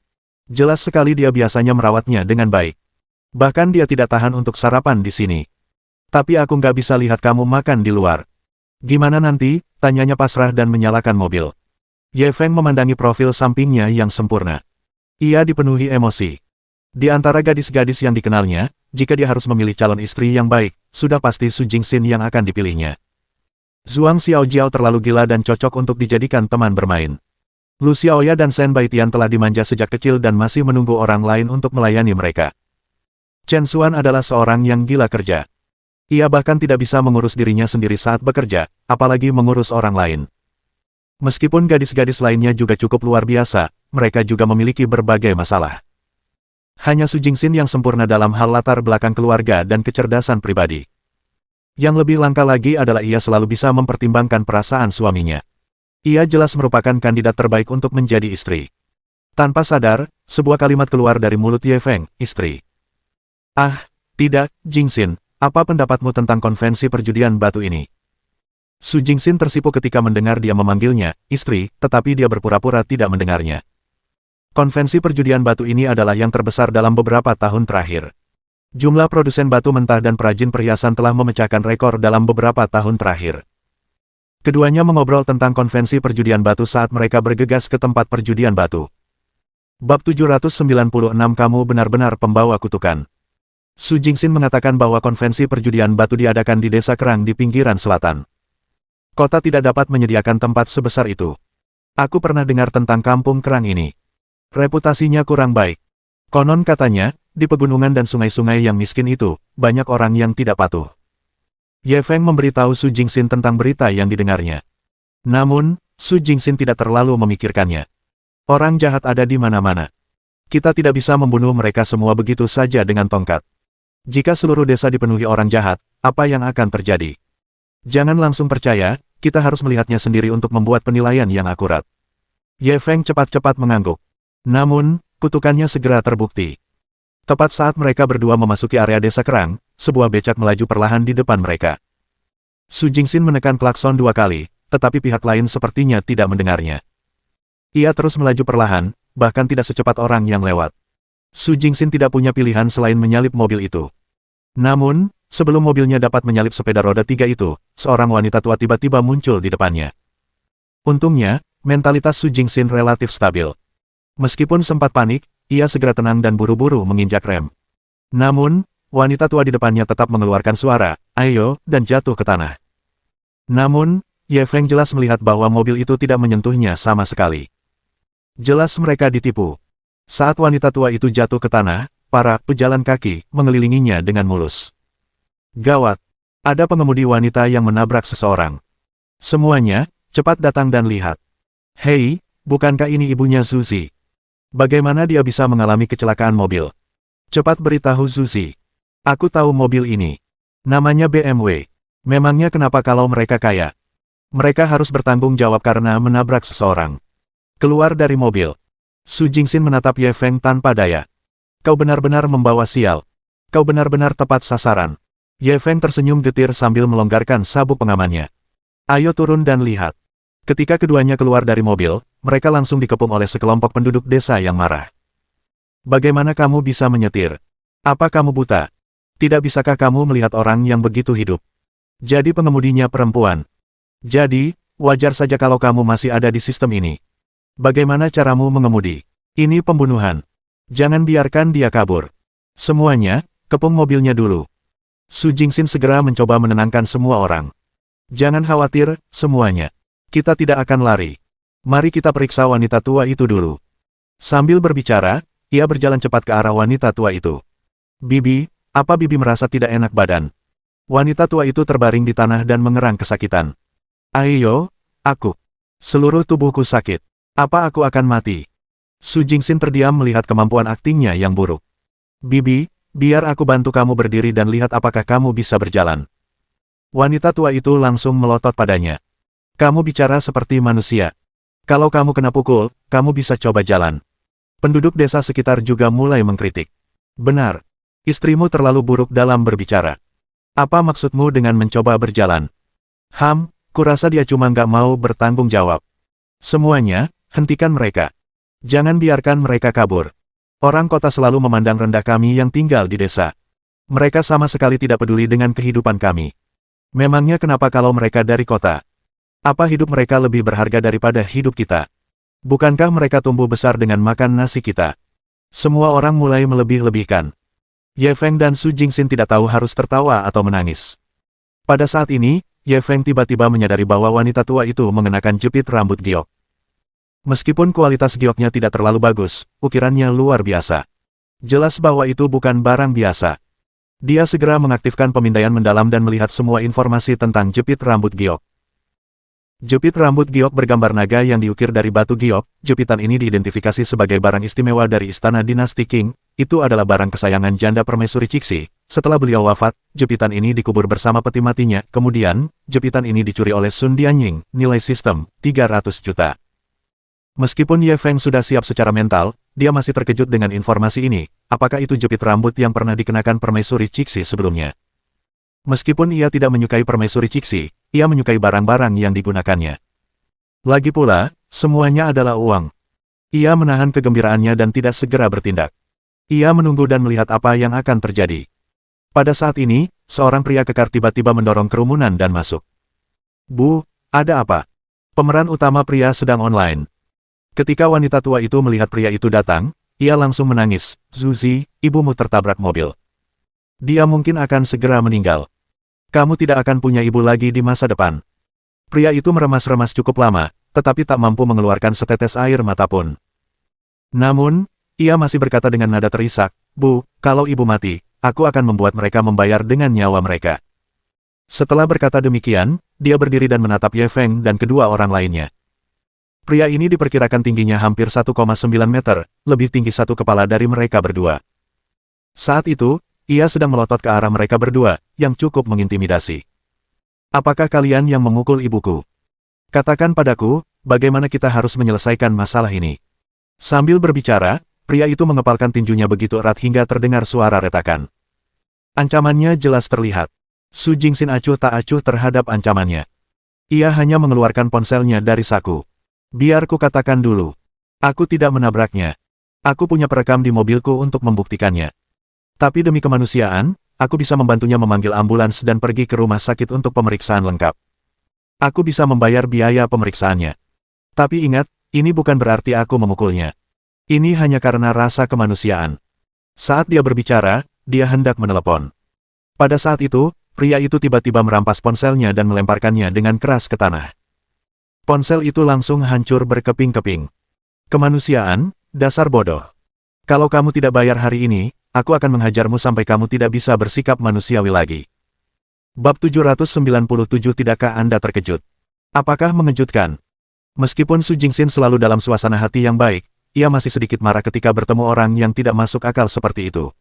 Jelas sekali dia biasanya merawatnya dengan baik. Bahkan dia tidak tahan untuk sarapan di sini. Tapi aku nggak bisa lihat kamu makan di luar. Gimana nanti? Tanyanya pasrah dan menyalakan mobil. Ye Feng memandangi profil sampingnya yang sempurna. Ia dipenuhi emosi. Di antara gadis-gadis yang dikenalnya, jika dia harus memilih calon istri yang baik, sudah pasti Su Jingxin yang akan dipilihnya. Zhuang Xiaojiao terlalu gila dan cocok untuk dijadikan teman bermain. Lu Xiaoya dan Shen Baitian telah dimanja sejak kecil dan masih menunggu orang lain untuk melayani mereka. Chen Xuan adalah seorang yang gila kerja. Ia bahkan tidak bisa mengurus dirinya sendiri saat bekerja, apalagi mengurus orang lain. Meskipun gadis-gadis lainnya juga cukup luar biasa, mereka juga memiliki berbagai masalah. Hanya Su Jingxin yang sempurna dalam hal latar belakang keluarga dan kecerdasan pribadi. Yang lebih langka lagi adalah ia selalu bisa mempertimbangkan perasaan suaminya. Ia jelas merupakan kandidat terbaik untuk menjadi istri. Tanpa sadar, sebuah kalimat keluar dari mulut Ye Feng, istri. Ah, tidak, Jingxin, apa pendapatmu tentang konvensi perjudian batu ini? Su Jingxin tersipu ketika mendengar dia memanggilnya, istri, tetapi dia berpura-pura tidak mendengarnya. Konvensi perjudian batu ini adalah yang terbesar dalam beberapa tahun terakhir. Jumlah produsen batu mentah dan perajin perhiasan telah memecahkan rekor dalam beberapa tahun terakhir. Keduanya mengobrol tentang konvensi perjudian batu saat mereka bergegas ke tempat perjudian batu. Bab 796 Kamu benar-benar pembawa kutukan. Su Jingxin mengatakan bahwa konvensi perjudian batu diadakan di desa Kerang di pinggiran selatan. Kota tidak dapat menyediakan tempat sebesar itu. Aku pernah dengar tentang kampung Kerang ini. Reputasinya kurang baik. Konon katanya, di pegunungan dan sungai-sungai yang miskin itu, banyak orang yang tidak patuh. Ye Feng memberitahu Su Jingxin tentang berita yang didengarnya. Namun, Su Jingxin tidak terlalu memikirkannya. Orang jahat ada di mana-mana. Kita tidak bisa membunuh mereka semua begitu saja dengan tongkat. Jika seluruh desa dipenuhi orang jahat, apa yang akan terjadi? Jangan langsung percaya, kita harus melihatnya sendiri untuk membuat penilaian yang akurat. Ye Feng cepat-cepat mengangguk. Namun, kutukannya segera terbukti. Tepat saat mereka berdua memasuki area desa Kerang, sebuah becak melaju perlahan di depan mereka. Su Jingxin menekan klakson 2 kali, tetapi pihak lain sepertinya tidak mendengarnya. Ia terus melaju perlahan, bahkan tidak secepat orang yang lewat. Su Jingxin tidak punya pilihan selain menyalip mobil itu. Namun, sebelum mobilnya dapat menyalip sepeda roda 3 itu, seorang wanita tua tiba-tiba muncul di depannya. Untungnya, mentalitas Su Jingxin relatif stabil. Meskipun sempat panik, ia segera tenang dan buru-buru menginjak rem. Namun, wanita tua di depannya tetap mengeluarkan suara, ayo, dan jatuh ke tanah. Namun, Ye Feng jelas melihat bahwa mobil itu tidak menyentuhnya sama sekali. Jelas mereka ditipu. Saat wanita tua itu jatuh ke tanah, para pejalan kaki mengelilinginya dengan mulus. Gawat! Ada pengemudi wanita yang menabrak seseorang. Semuanya, cepat datang dan lihat. Hei, bukankah ini ibunya Zuzi? Bagaimana dia bisa mengalami kecelakaan mobil? Cepat beritahu Zuzi. Aku tahu mobil ini. Namanya BMW. Memangnya kenapa kalau mereka kaya? Mereka harus bertanggung jawab karena menabrak seseorang. Keluar dari mobil. Su Jingxin menatap Ye Feng tanpa daya. Kau benar-benar membawa sial. Kau benar-benar tepat sasaran. Ye Feng tersenyum getir sambil melonggarkan sabuk pengamannya. Ayo turun dan lihat. Ketika keduanya keluar dari mobil, mereka langsung dikepung oleh sekelompok penduduk desa yang marah. Bagaimana kamu bisa menyetir? Apa kamu buta? Tidak bisakah kamu melihat orang yang begitu hidup? Jadi pengemudinya perempuan. Jadi, wajar saja kalau kamu masih ada di sistem ini. Bagaimana caramu mengemudi? Ini pembunuhan. Jangan biarkan dia kabur. Semuanya, kepung mobilnya dulu. Su Jingxin segera mencoba menenangkan semua orang. Jangan khawatir, semuanya. Kita tidak akan lari. Mari kita periksa wanita tua itu dulu. Sambil berbicara, ia berjalan cepat ke arah wanita tua itu. Bibi, apa Bibi merasa tidak enak badan? Wanita tua itu terbaring di tanah dan mengerang kesakitan. Ayo, aku. Seluruh tubuhku sakit. Apa aku akan mati? Su Jingxin terdiam melihat kemampuan aktingnya yang buruk. Bibi, biar aku bantu kamu berdiri dan lihat apakah kamu bisa berjalan. Wanita tua itu langsung melotot padanya. Kamu bicara seperti manusia. Kalau kamu kena pukul, kamu bisa coba jalan. Penduduk desa sekitar juga mulai mengkritik. Benar. Istrimu terlalu buruk dalam berbicara. Apa maksudmu dengan mencoba berjalan? Kurasa dia cuma nggak mau bertanggung jawab. Semuanya, hentikan mereka. Jangan biarkan mereka kabur. Orang kota selalu memandang rendah kami yang tinggal di desa. Mereka sama sekali tidak peduli dengan kehidupan kami. Memangnya kenapa kalau mereka dari kota? Apa hidup mereka lebih berharga daripada hidup kita? Bukankah mereka tumbuh besar dengan makan nasi kita? Semua orang mulai melebih-lebihkan. Ye Feng dan Su Jingxin tidak tahu harus tertawa atau menangis. Pada saat ini, Ye Feng tiba-tiba menyadari bahwa wanita tua itu mengenakan jepit rambut giok. Meskipun kualitas gioknya tidak terlalu bagus, ukirannya luar biasa. Jelas bahwa itu bukan barang biasa. Dia segera mengaktifkan pemindaian mendalam dan melihat semua informasi tentang jepit rambut giok. Jepit rambut giok bergambar naga yang diukir dari batu giok. Jepitan ini diidentifikasi sebagai barang istimewa dari istana dinasti Qing. Itu adalah barang kesayangan janda permaisuri Cixi. Setelah beliau wafat, jepitan ini dikubur bersama peti matinya. Kemudian, jepitan ini dicuri oleh Sun Dianying. Nilai sistem, 300 juta. Meskipun Ye Feng sudah siap secara mental, dia masih terkejut dengan informasi ini. Apakah itu jepit rambut yang pernah dikenakan permaisuri Cixi sebelumnya? Meskipun ia tidak menyukai permaisuri Cixi, ia menyukai barang-barang yang digunakannya. Lagi pula, semuanya adalah uang. Ia menahan kegembiraannya dan tidak segera bertindak. Ia menunggu dan melihat apa yang akan terjadi. Pada saat ini, seorang pria kekar tiba-tiba mendorong kerumunan dan masuk. Bu, ada apa? Pemeran utama pria sedang online. Ketika wanita tua itu melihat pria itu datang, ia langsung menangis. Zuzi, ibumu tertabrak mobil. Dia mungkin akan segera meninggal. Kamu tidak akan punya ibu lagi di masa depan. Pria itu meremas-remas cukup lama, tetapi tak mampu mengeluarkan setetes air mata pun. Namun, ia masih berkata dengan nada terisak, Bu, kalau ibu mati, aku akan membuat mereka membayar dengan nyawa mereka. Setelah berkata demikian, dia berdiri dan menatap Ye Feng dan kedua orang lainnya. Pria ini diperkirakan tingginya hampir 1,9 meter, lebih tinggi satu kepala dari mereka berdua. Saat itu, ia sedang melotot ke arah mereka berdua, yang cukup mengintimidasi. Apakah kalian yang memukul ibuku? Katakan padaku, bagaimana kita harus menyelesaikan masalah ini? Sambil berbicara, pria itu mengepalkan tinjunya begitu erat hingga terdengar suara retakan. Ancamannya jelas terlihat. Su Jingxin acuh tak acuh terhadap ancamannya. Ia hanya mengeluarkan ponselnya dari saku. Biar ku katakan dulu. Aku tidak menabraknya. Aku punya perekam di mobilku untuk membuktikannya. Tapi demi kemanusiaan, aku bisa membantunya memanggil ambulans dan pergi ke rumah sakit untuk pemeriksaan lengkap. Aku bisa membayar biaya pemeriksaannya. Tapi ingat, ini bukan berarti aku memukulnya. Ini hanya karena rasa kemanusiaan. Saat dia berbicara, dia hendak menelepon. Pada saat itu, pria itu tiba-tiba merampas ponselnya dan melemparkannya dengan keras ke tanah. Ponsel itu langsung hancur berkeping-keping. Kemanusiaan, dasar bodoh. Kalau kamu tidak bayar hari ini, aku akan menghajarmu sampai kamu tidak bisa bersikap manusiawi lagi. Bab 797. Tidakkah Anda terkejut? Apakah mengejutkan? Meskipun Su Jingxin selalu dalam suasana hati yang baik, ia masih sedikit marah ketika bertemu orang yang tidak masuk akal seperti itu.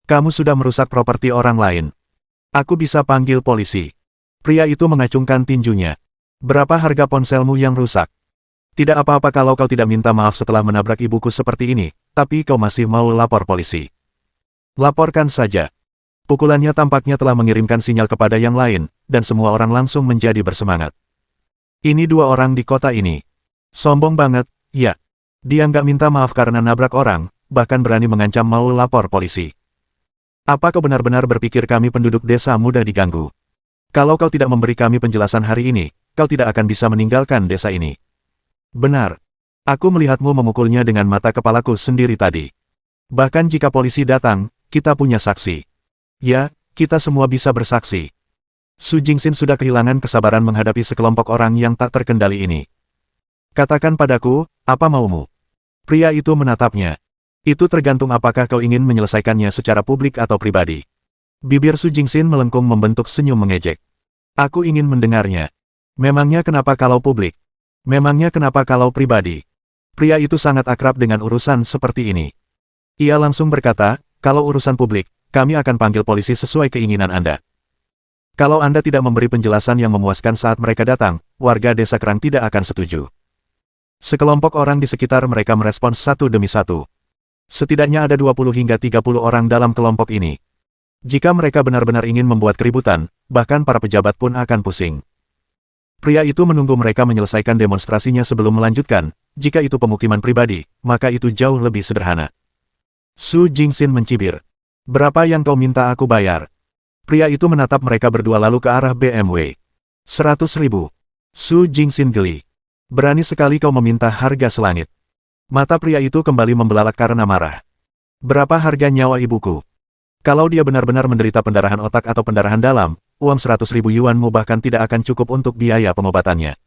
Kamu sudah merusak properti orang lain. Aku bisa panggil polisi. Pria itu mengacungkan tinjunya. Berapa harga ponselmu yang rusak? Tidak apa-apa kalau kau tidak minta maaf setelah menabrak ibuku seperti ini, tapi kau masih mau lapor polisi. Laporkan saja. Pukulannya tampaknya telah mengirimkan sinyal kepada yang lain, dan semua orang langsung menjadi bersemangat. Ini dua orang di kota ini. Sombong banget, ya. Dia nggak minta maaf karena nabrak orang, bahkan berani mengancam mau lapor polisi. Apa kau benar-benar berpikir kami penduduk desa mudah diganggu? Kalau kau tidak memberi kami penjelasan hari ini, kau tidak akan bisa meninggalkan desa ini. Benar. Aku melihatmu memukulnya dengan mata kepalaku sendiri tadi. Bahkan jika polisi datang, kita punya saksi. Ya, kita semua bisa bersaksi. Su Jingxin sudah kehilangan kesabaran menghadapi sekelompok orang yang tak terkendali ini. Katakan padaku, apa maumu? Pria itu menatapnya. Itu tergantung apakah kau ingin menyelesaikannya secara publik atau pribadi. Bibir Su Jingxin melengkung membentuk senyum mengejek. Aku ingin mendengarnya. Memangnya kenapa kalau publik? Memangnya kenapa kalau pribadi? Pria itu sangat akrab dengan urusan seperti ini. Ia langsung berkata, kalau urusan publik, kami akan panggil polisi sesuai keinginan Anda. Kalau Anda tidak memberi penjelasan yang memuaskan saat mereka datang, warga desa Kerang tidak akan setuju. Sekelompok orang di sekitar mereka merespons satu demi satu. Setidaknya ada 20 hingga 30 orang dalam kelompok ini. Jika mereka benar-benar ingin membuat keributan, bahkan para pejabat pun akan pusing. Pria itu menunggu mereka menyelesaikan demonstrasinya sebelum melanjutkan, jika itu pemukiman pribadi, maka itu jauh lebih sederhana. Su Jingxin mencibir. Berapa yang kau minta aku bayar? Pria itu menatap mereka berdua lalu ke arah BMW. 100.000. Su Jingxin geli. Berani sekali kau meminta harga selangit. Mata pria itu kembali membelalak karena marah. Berapa harga nyawa ibuku? Kalau dia benar-benar menderita pendarahan otak atau pendarahan dalam, uang 100.000 yuanmu bahkan tidak akan cukup untuk biaya pengobatannya.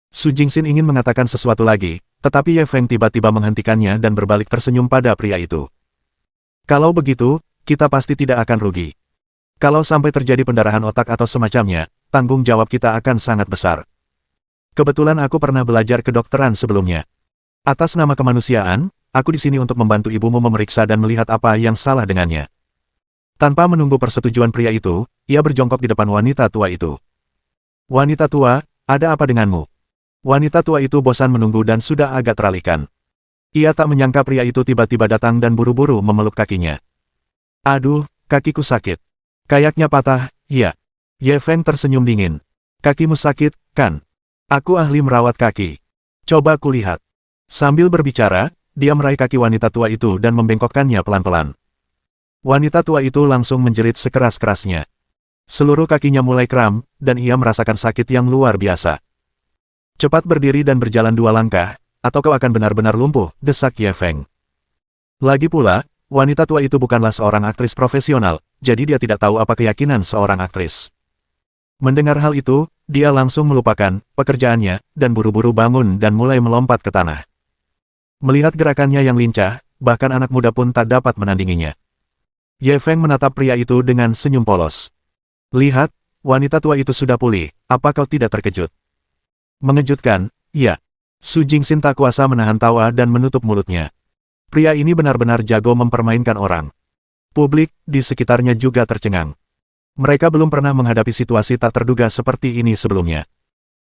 Su Jingxin ingin mengatakan sesuatu lagi, tetapi Ye Feng tiba-tiba menghentikannya dan berbalik tersenyum pada pria itu. Kalau begitu, kita pasti tidak akan rugi. Kalau sampai terjadi pendarahan otak atau semacamnya, tanggung jawab kita akan sangat besar. Kebetulan aku pernah belajar kedokteran sebelumnya. Atas nama kemanusiaan, aku di sini untuk membantu ibumu memeriksa dan melihat apa yang salah dengannya. Tanpa menunggu persetujuan pria itu, ia berjongkok di depan wanita tua itu. Wanita tua, ada apa denganmu? Wanita tua itu bosan menunggu dan sudah agak teralihkan. Ia tak menyangka pria itu tiba-tiba datang dan buru-buru memeluk kakinya. Aduh, kakiku sakit. Kayaknya patah, iya. Ye Feng tersenyum dingin. Kakimu sakit, kan? Aku ahli merawat kaki. Coba kulihat. Sambil berbicara, dia meraih kaki wanita tua itu dan membengkokkannya pelan-pelan. Wanita tua itu langsung menjerit sekeras-kerasnya. Seluruh kakinya mulai kram, dan ia merasakan sakit yang luar biasa. Cepat berdiri dan berjalan 2 langkah, atau kau akan benar-benar lumpuh, desak Ye Feng. Lagi pula, wanita tua itu bukanlah seorang aktris profesional, jadi dia tidak tahu apa keyakinan seorang aktris. Mendengar hal itu, dia langsung melupakan pekerjaannya, dan buru-buru bangun dan mulai melompat ke tanah. Melihat gerakannya yang lincah, bahkan anak muda pun tak dapat menandinginya. Ye Feng menatap pria itu dengan senyum polos. Lihat, wanita tua itu sudah pulih, apa kau tidak terkejut? Mengejutkan, iya. Su Jingxin tak kuasa menahan tawa dan menutup mulutnya. Pria ini benar-benar jago mempermainkan orang. Publik di sekitarnya juga tercengang. Mereka belum pernah menghadapi situasi tak terduga seperti ini sebelumnya.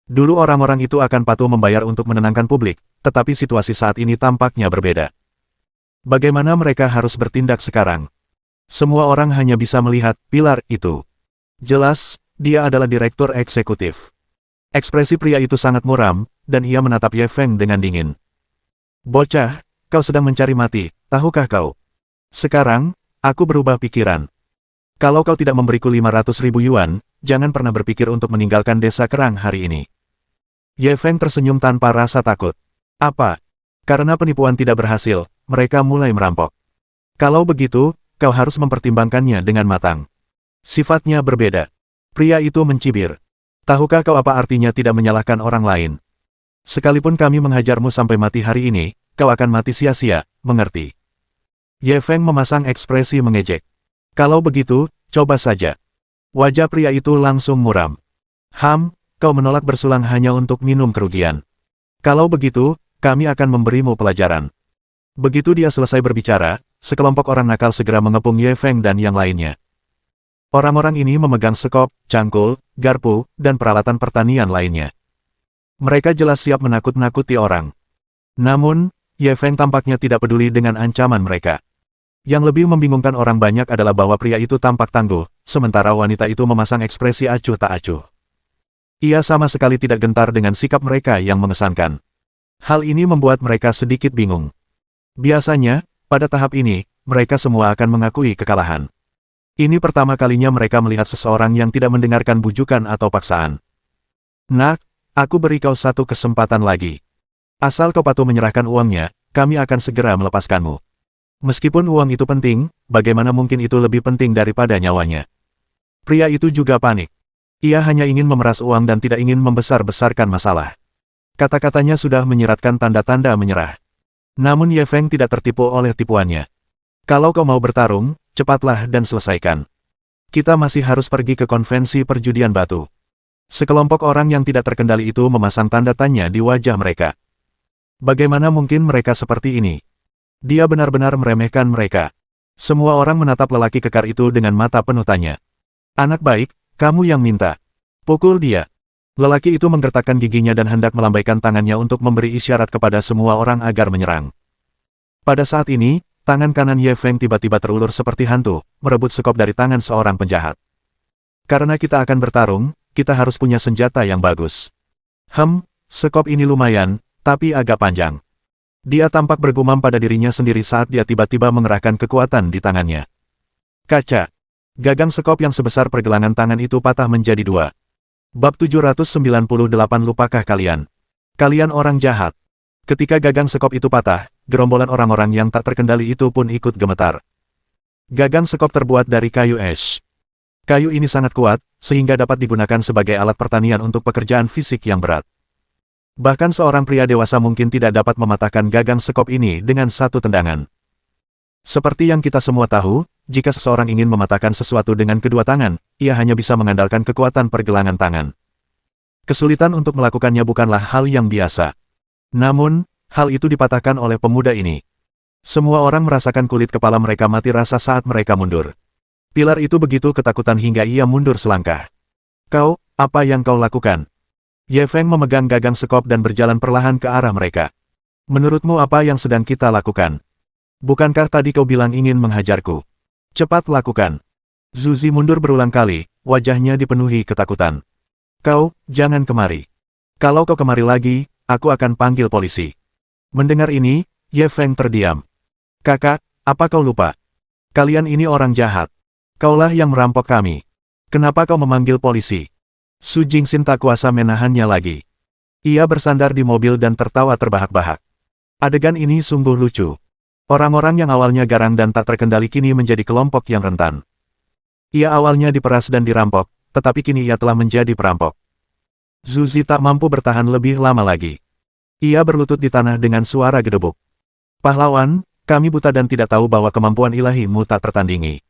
Dulu orang-orang itu akan patuh membayar untuk menenangkan publik, tetapi situasi saat ini tampaknya berbeda. Bagaimana mereka harus bertindak sekarang? Semua orang hanya bisa melihat pilar itu. Jelas, dia adalah direktur eksekutif. Ekspresi pria itu sangat muram, dan ia menatap Ye Feng dengan dingin. Bocah, kau sedang mencari mati, tahukah kau? Sekarang, aku berubah pikiran. Kalau kau tidak memberiku 500.000 yuan, jangan pernah berpikir untuk meninggalkan desa Kerang hari ini. Ye Feng tersenyum tanpa rasa takut. Apa? Karena penipuan tidak berhasil, mereka mulai merampok. Kalau begitu, kau harus mempertimbangkannya dengan matang. Sifatnya berbeda. Pria itu mencibir. Tahukah kau apa artinya tidak menyalahkan orang lain? Sekalipun kami menghajarmu sampai mati hari ini, kau akan mati sia-sia, mengerti? Ye Feng memasang ekspresi mengejek. Kalau begitu, coba saja. Wajah pria itu langsung muram. Kau menolak bersulang hanya untuk minum kerugian. Kalau begitu, kami akan memberimu pelajaran. Begitu dia selesai berbicara, sekelompok orang nakal segera mengepung Ye Feng dan yang lainnya. Orang-orang ini memegang sekop, cangkul, garpu, dan peralatan pertanian lainnya. Mereka jelas siap menakut-nakuti orang. Namun, Ye Feng tampaknya tidak peduli dengan ancaman mereka. Yang lebih membingungkan orang banyak adalah bahwa pria itu tampak tangguh, sementara wanita itu memasang ekspresi acuh tak acuh. Ia sama sekali tidak gentar dengan sikap mereka yang mengesankan. Hal ini membuat mereka sedikit bingung. Biasanya, pada tahap ini, mereka semua akan mengakui kekalahan. Ini pertama kalinya mereka melihat seseorang yang tidak mendengarkan bujukan atau paksaan. Nak, aku beri kau satu kesempatan lagi. Asal kau patuh menyerahkan uangnya, kami akan segera melepaskanmu. Meskipun uang itu penting, bagaimana mungkin itu lebih penting daripada nyawanya? Pria itu juga panik. Ia hanya ingin memeras uang dan tidak ingin membesar-besarkan masalah. Kata-katanya sudah menyiratkan tanda-tanda menyerah. Namun Ye Feng tidak tertipu oleh tipuannya. Kalau kau mau bertarung, cepatlah dan selesaikan. Kita masih harus pergi ke konvensi perjudian batu. Sekelompok orang yang tidak terkendali itu memasang tanda tanya di wajah mereka. Bagaimana mungkin mereka seperti ini? Dia benar-benar meremehkan mereka. Semua orang menatap lelaki kekar itu dengan mata penuh tanya. Anak baik, kamu yang minta. Pukul dia. Lelaki itu menggertakkan giginya dan hendak melambaikan tangannya untuk memberi isyarat kepada semua orang agar menyerang. Pada saat ini, tangan kanan Ye Feng tiba-tiba terulur seperti hantu, merebut sekop dari tangan seorang penjahat. Karena kita akan bertarung, kita harus punya senjata yang bagus. Sekop ini lumayan, tapi agak panjang. Dia tampak bergumam pada dirinya sendiri saat dia tiba-tiba mengerahkan kekuatan di tangannya. Kaca. Gagang sekop yang sebesar pergelangan tangan itu patah menjadi dua. Bab 798 Lupakah kalian? Kalian orang jahat. Ketika gagang sekop itu patah, gerombolan orang-orang yang tak terkendali itu pun ikut gemetar. Gagang sekop terbuat dari kayu ash. Kayu ini sangat kuat, sehingga dapat digunakan sebagai alat pertanian untuk pekerjaan fisik yang berat. Bahkan seorang pria dewasa mungkin tidak dapat mematahkan gagang sekop ini dengan satu tendangan. Seperti yang kita semua tahu, jika seseorang ingin mematahkan sesuatu dengan kedua tangan, ia hanya bisa mengandalkan kekuatan pergelangan tangan. Kesulitan untuk melakukannya bukanlah hal yang biasa. Namun, hal itu dipatahkan oleh pemuda ini. Semua orang merasakan kulit kepala mereka mati rasa saat mereka mundur. Pilar itu begitu ketakutan hingga ia mundur selangkah. Kau, apa yang kau lakukan? Ye Feng memegang gagang sekop dan berjalan perlahan ke arah mereka. Menurutmu apa yang sedang kita lakukan? Bukankah tadi kau bilang ingin menghajarku? Cepat lakukan. Zuzi mundur berulang kali, wajahnya dipenuhi ketakutan. Kau, jangan kemari. Kalau kau kemari lagi, aku akan panggil polisi. Mendengar ini, Ye Feng terdiam. Kakak, apa kau lupa? Kalian ini orang jahat. Kaulah yang merampok kami. Kenapa kau memanggil polisi? Su Jingxin tak kuasa menahannya lagi. Ia bersandar di mobil dan tertawa terbahak-bahak. Adegan ini sungguh lucu. Orang-orang yang awalnya garang dan tak terkendali kini menjadi kelompok yang rentan. Ia awalnya diperas dan dirampok, tetapi kini ia telah menjadi perampok. Zuzi tak mampu bertahan lebih lama lagi. Ia berlutut di tanah dengan suara gedebuk. Pahlawan, kami buta dan tidak tahu bahwa kemampuan ilahimu tak tertandingi.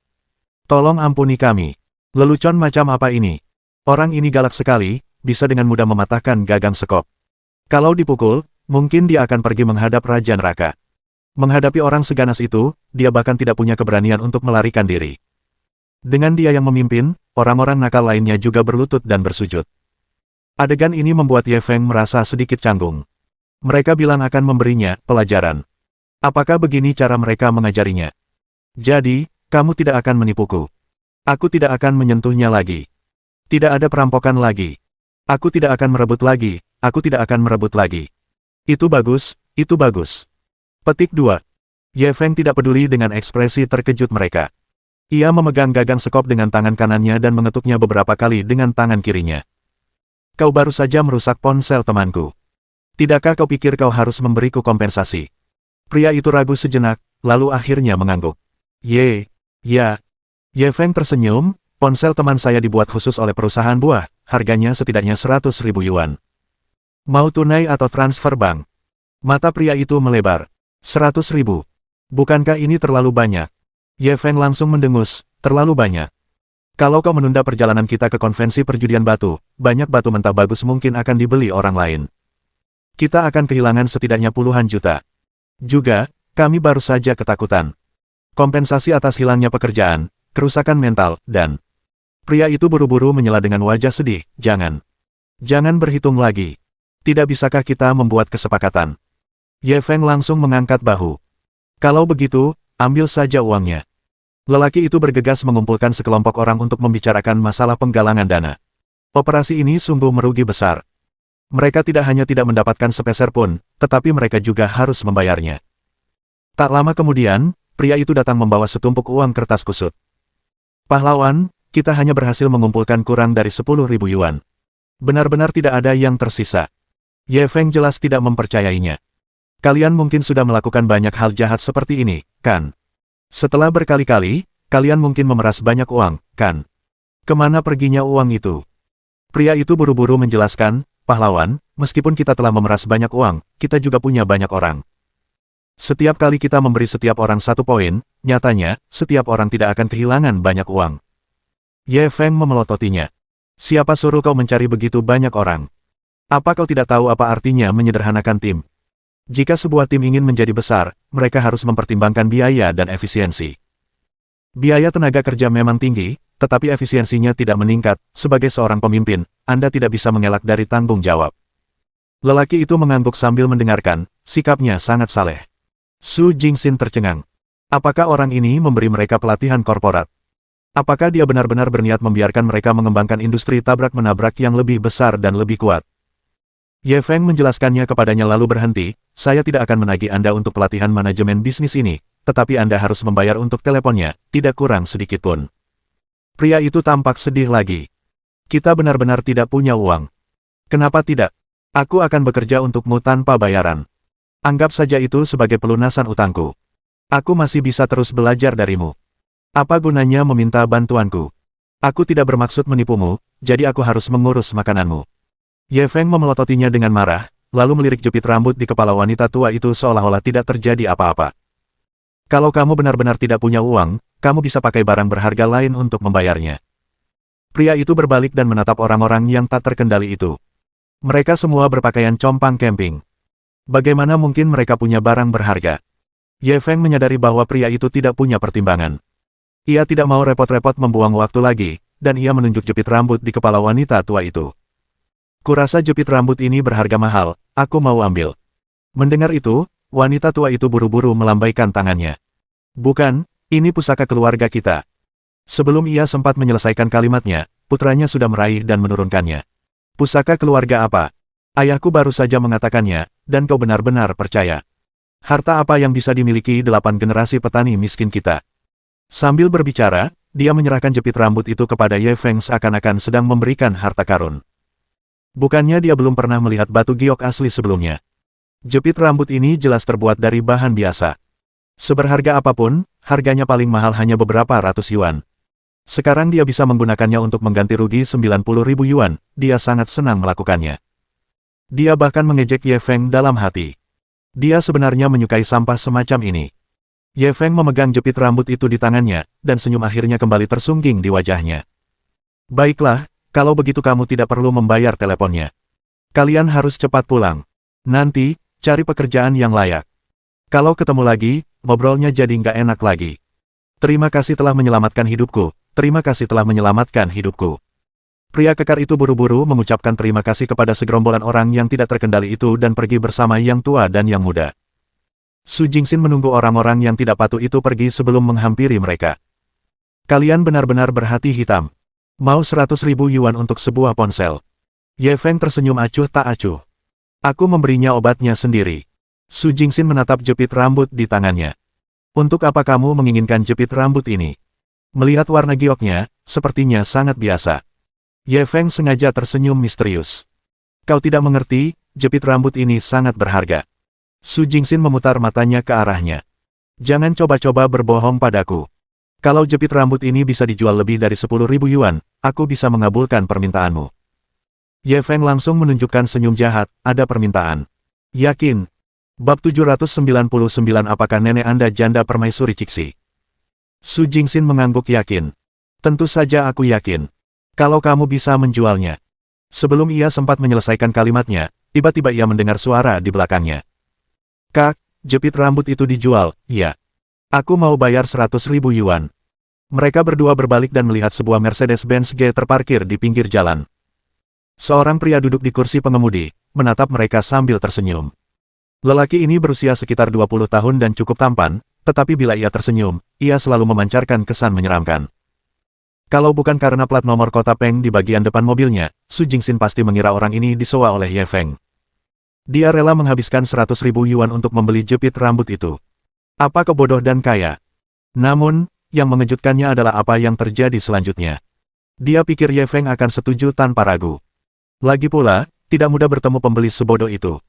Tolong ampuni kami. Lelucon macam apa ini? Orang ini galak sekali, bisa dengan mudah mematahkan gagang sekop. Kalau dipukul, mungkin dia akan pergi menghadap Raja Neraka. Menghadapi orang seganas itu, dia bahkan tidak punya keberanian untuk melarikan diri. Dengan dia yang memimpin, orang-orang nakal lainnya juga berlutut dan bersujud. Adegan ini membuat Ye Feng merasa sedikit canggung. Mereka bilang akan memberinya pelajaran. Apakah begini cara mereka mengajarinya? Jadi, kamu tidak akan menipuku. Aku tidak akan menyentuhnya lagi. Tidak ada perampokan lagi. Aku tidak akan merebut lagi, aku tidak akan merebut lagi. Itu bagus, itu bagus. Petik 2. Ye Feng tidak peduli dengan ekspresi terkejut mereka. Ia memegang gagang sekop dengan tangan kanannya dan mengetuknya beberapa kali dengan tangan kirinya. Kau baru saja merusak ponsel temanku. Tidakkah kau pikir kau harus memberiku kompensasi? Pria itu ragu sejenak, lalu akhirnya mengangguk. Ya. Ye Feng tersenyum. Ponsel teman saya dibuat khusus oleh perusahaan buah, harganya setidaknya 100.000 yuan. Mau tunai atau transfer bank? Mata pria itu melebar. 100.000. Bukankah ini terlalu banyak? Ye Feng langsung mendengus, terlalu banyak. Kalau kau menunda perjalanan kita ke konvensi perjudian batu, banyak batu mentah bagus mungkin akan dibeli orang lain. Kita akan kehilangan setidaknya puluhan juta. Juga, kami baru saja ketakutan. Kompensasi atas hilangnya pekerjaan, kerusakan mental, dan... Pria itu buru-buru menyela dengan wajah sedih, jangan berhitung lagi. Tidak bisakah kita membuat kesepakatan? Ye Feng langsung mengangkat bahu. Kalau begitu, ambil saja uangnya. Lelaki itu bergegas mengumpulkan sekelompok orang untuk membicarakan masalah penggalangan dana. Operasi ini sungguh merugi besar. Mereka tidak hanya tidak mendapatkan sepeser pun, tetapi mereka juga harus membayarnya. Tak lama kemudian, pria itu datang membawa setumpuk uang kertas kusut. Pahlawan, kita hanya berhasil mengumpulkan kurang dari 10.000 yuan. Benar-benar tidak ada yang tersisa. Ye Feng jelas tidak mempercayainya. Kalian mungkin sudah melakukan banyak hal jahat seperti ini, kan? Setelah berkali-kali, kalian mungkin memeras banyak uang, kan? Kemana perginya uang itu? Pria itu buru-buru menjelaskan, pahlawan, meskipun kita telah memeras banyak uang, kita juga punya banyak orang. Setiap kali kita memberi setiap orang 1 poin, nyatanya, setiap orang tidak akan kehilangan banyak uang. Ye Feng memelototinya. Siapa suruh kau mencari begitu banyak orang? Apa kau tidak tahu apa artinya menyederhanakan tim? Jika sebuah tim ingin menjadi besar, mereka harus mempertimbangkan biaya dan efisiensi. Biaya tenaga kerja memang tinggi, tetapi efisiensinya tidak meningkat. Sebagai seorang pemimpin, Anda tidak bisa mengelak dari tanggung jawab. Lelaki itu mengangguk sambil mendengarkan, sikapnya sangat saleh. Su Jingxin tercengang. Apakah orang ini memberi mereka pelatihan korporat? Apakah dia benar-benar berniat membiarkan mereka mengembangkan industri tabrak-menabrak yang lebih besar dan lebih kuat? Ye Feng menjelaskannya kepadanya lalu berhenti, saya tidak akan menagih Anda untuk pelatihan manajemen bisnis ini, tetapi Anda harus membayar untuk teleponnya, tidak kurang sedikit pun. Pria itu tampak sedih lagi. Kita benar-benar tidak punya uang. Kenapa tidak? Aku akan bekerja untukmu tanpa bayaran. Anggap saja itu sebagai pelunasan utangku. Aku masih bisa terus belajar darimu. Apa gunanya meminta bantuanku? Aku tidak bermaksud menipumu, jadi aku harus mengurus makananmu. Ye Feng memelototinya dengan marah, lalu melirik jepit rambut di kepala wanita tua itu seolah-olah tidak terjadi apa-apa. Kalau kamu benar-benar tidak punya uang, kamu bisa pakai barang berharga lain untuk membayarnya. Pria itu berbalik dan menatap orang-orang yang tak terkendali itu. Mereka semua berpakaian compang camping. Bagaimana mungkin mereka punya barang berharga? Ye Feng menyadari bahwa pria itu tidak punya pertimbangan. Ia tidak mau repot-repot membuang waktu lagi, dan ia menunjuk jepit rambut di kepala wanita tua itu. Kurasa jepit rambut ini berharga mahal, aku mau ambil. Mendengar itu, wanita tua itu buru-buru melambaikan tangannya. Bukan, ini pusaka keluarga kita. Sebelum ia sempat menyelesaikan kalimatnya, putranya sudah meraih dan menurunkannya. Pusaka keluarga apa? Ayahku baru saja mengatakannya, dan kau benar-benar percaya. Harta apa yang bisa dimiliki 8 generasi petani miskin kita? Sambil berbicara, dia menyerahkan jepit rambut itu kepada Ye Feng seakan-akan sedang memberikan harta karun. Bukannya dia belum pernah melihat batu giok asli sebelumnya. Jepit rambut ini jelas terbuat dari bahan biasa. Seberharga apapun, harganya paling mahal hanya beberapa ratus yuan. Sekarang dia bisa menggunakannya untuk mengganti rugi 90.000 yuan, dia sangat senang melakukannya. Dia bahkan mengejek Ye Feng dalam hati. Dia sebenarnya menyukai sampah semacam ini. Ye Feng memegang jepit rambut itu di tangannya, dan senyum akhirnya kembali tersungging di wajahnya. Baiklah, kalau begitu kamu tidak perlu membayar teleponnya. Kalian harus cepat pulang. Nanti, cari pekerjaan yang layak. Kalau ketemu lagi, ngobrolnya jadi nggak enak lagi. Terima kasih telah menyelamatkan hidupku, terima kasih telah menyelamatkan hidupku. Pria kekar itu buru-buru mengucapkan terima kasih kepada segerombolan orang yang tidak terkendali itu dan pergi bersama yang tua dan yang muda. Su Jingxin menunggu orang-orang yang tidak patuh itu pergi sebelum menghampiri mereka. Kalian benar-benar berhati hitam. Mau 100.000 yuan untuk sebuah ponsel. Ye Feng tersenyum acuh tak acuh. Aku memberinya obatnya sendiri. Su Jingxin menatap jepit rambut di tangannya. Untuk apa kamu menginginkan jepit rambut ini? Melihat warna gioknya, sepertinya sangat biasa. Ye Feng sengaja tersenyum misterius. Kau tidak mengerti, jepit rambut ini sangat berharga. Su Jingxin memutar matanya ke arahnya. Jangan coba-coba berbohong padaku. Kalau jepit rambut ini bisa dijual lebih dari 10.000 yuan, aku bisa mengabulkan permintaanmu. Ye Feng langsung menunjukkan senyum jahat, ada permintaan. Yakin? Bab 799 apakah nenek Anda janda permaisuri Cixi? Su Jingxin mengangguk yakin. Tentu saja aku yakin. Kalau kamu bisa menjualnya. Sebelum ia sempat menyelesaikan kalimatnya, tiba-tiba ia mendengar suara di belakangnya. Kak, jepit rambut itu dijual, ya. Aku mau bayar 100.000 yuan. Mereka berdua berbalik dan melihat sebuah Mercedes-Benz G terparkir di pinggir jalan. Seorang pria duduk di kursi pengemudi, menatap mereka sambil tersenyum. Lelaki ini berusia sekitar 20 tahun dan cukup tampan, tetapi bila ia tersenyum, ia selalu memancarkan kesan menyeramkan. Kalau bukan karena plat nomor kota Peng di bagian depan mobilnya, Su Jingxin pasti mengira orang ini disewa oleh Ye Feng. Dia rela menghabiskan 100.000 yuan untuk membeli jepit rambut itu. Apa kebodoh dan kaya? Namun, yang mengejutkannya adalah apa yang terjadi selanjutnya. Dia pikir Ye Feng akan setuju tanpa ragu. Lagi pula, tidak mudah bertemu pembeli sebodoh itu.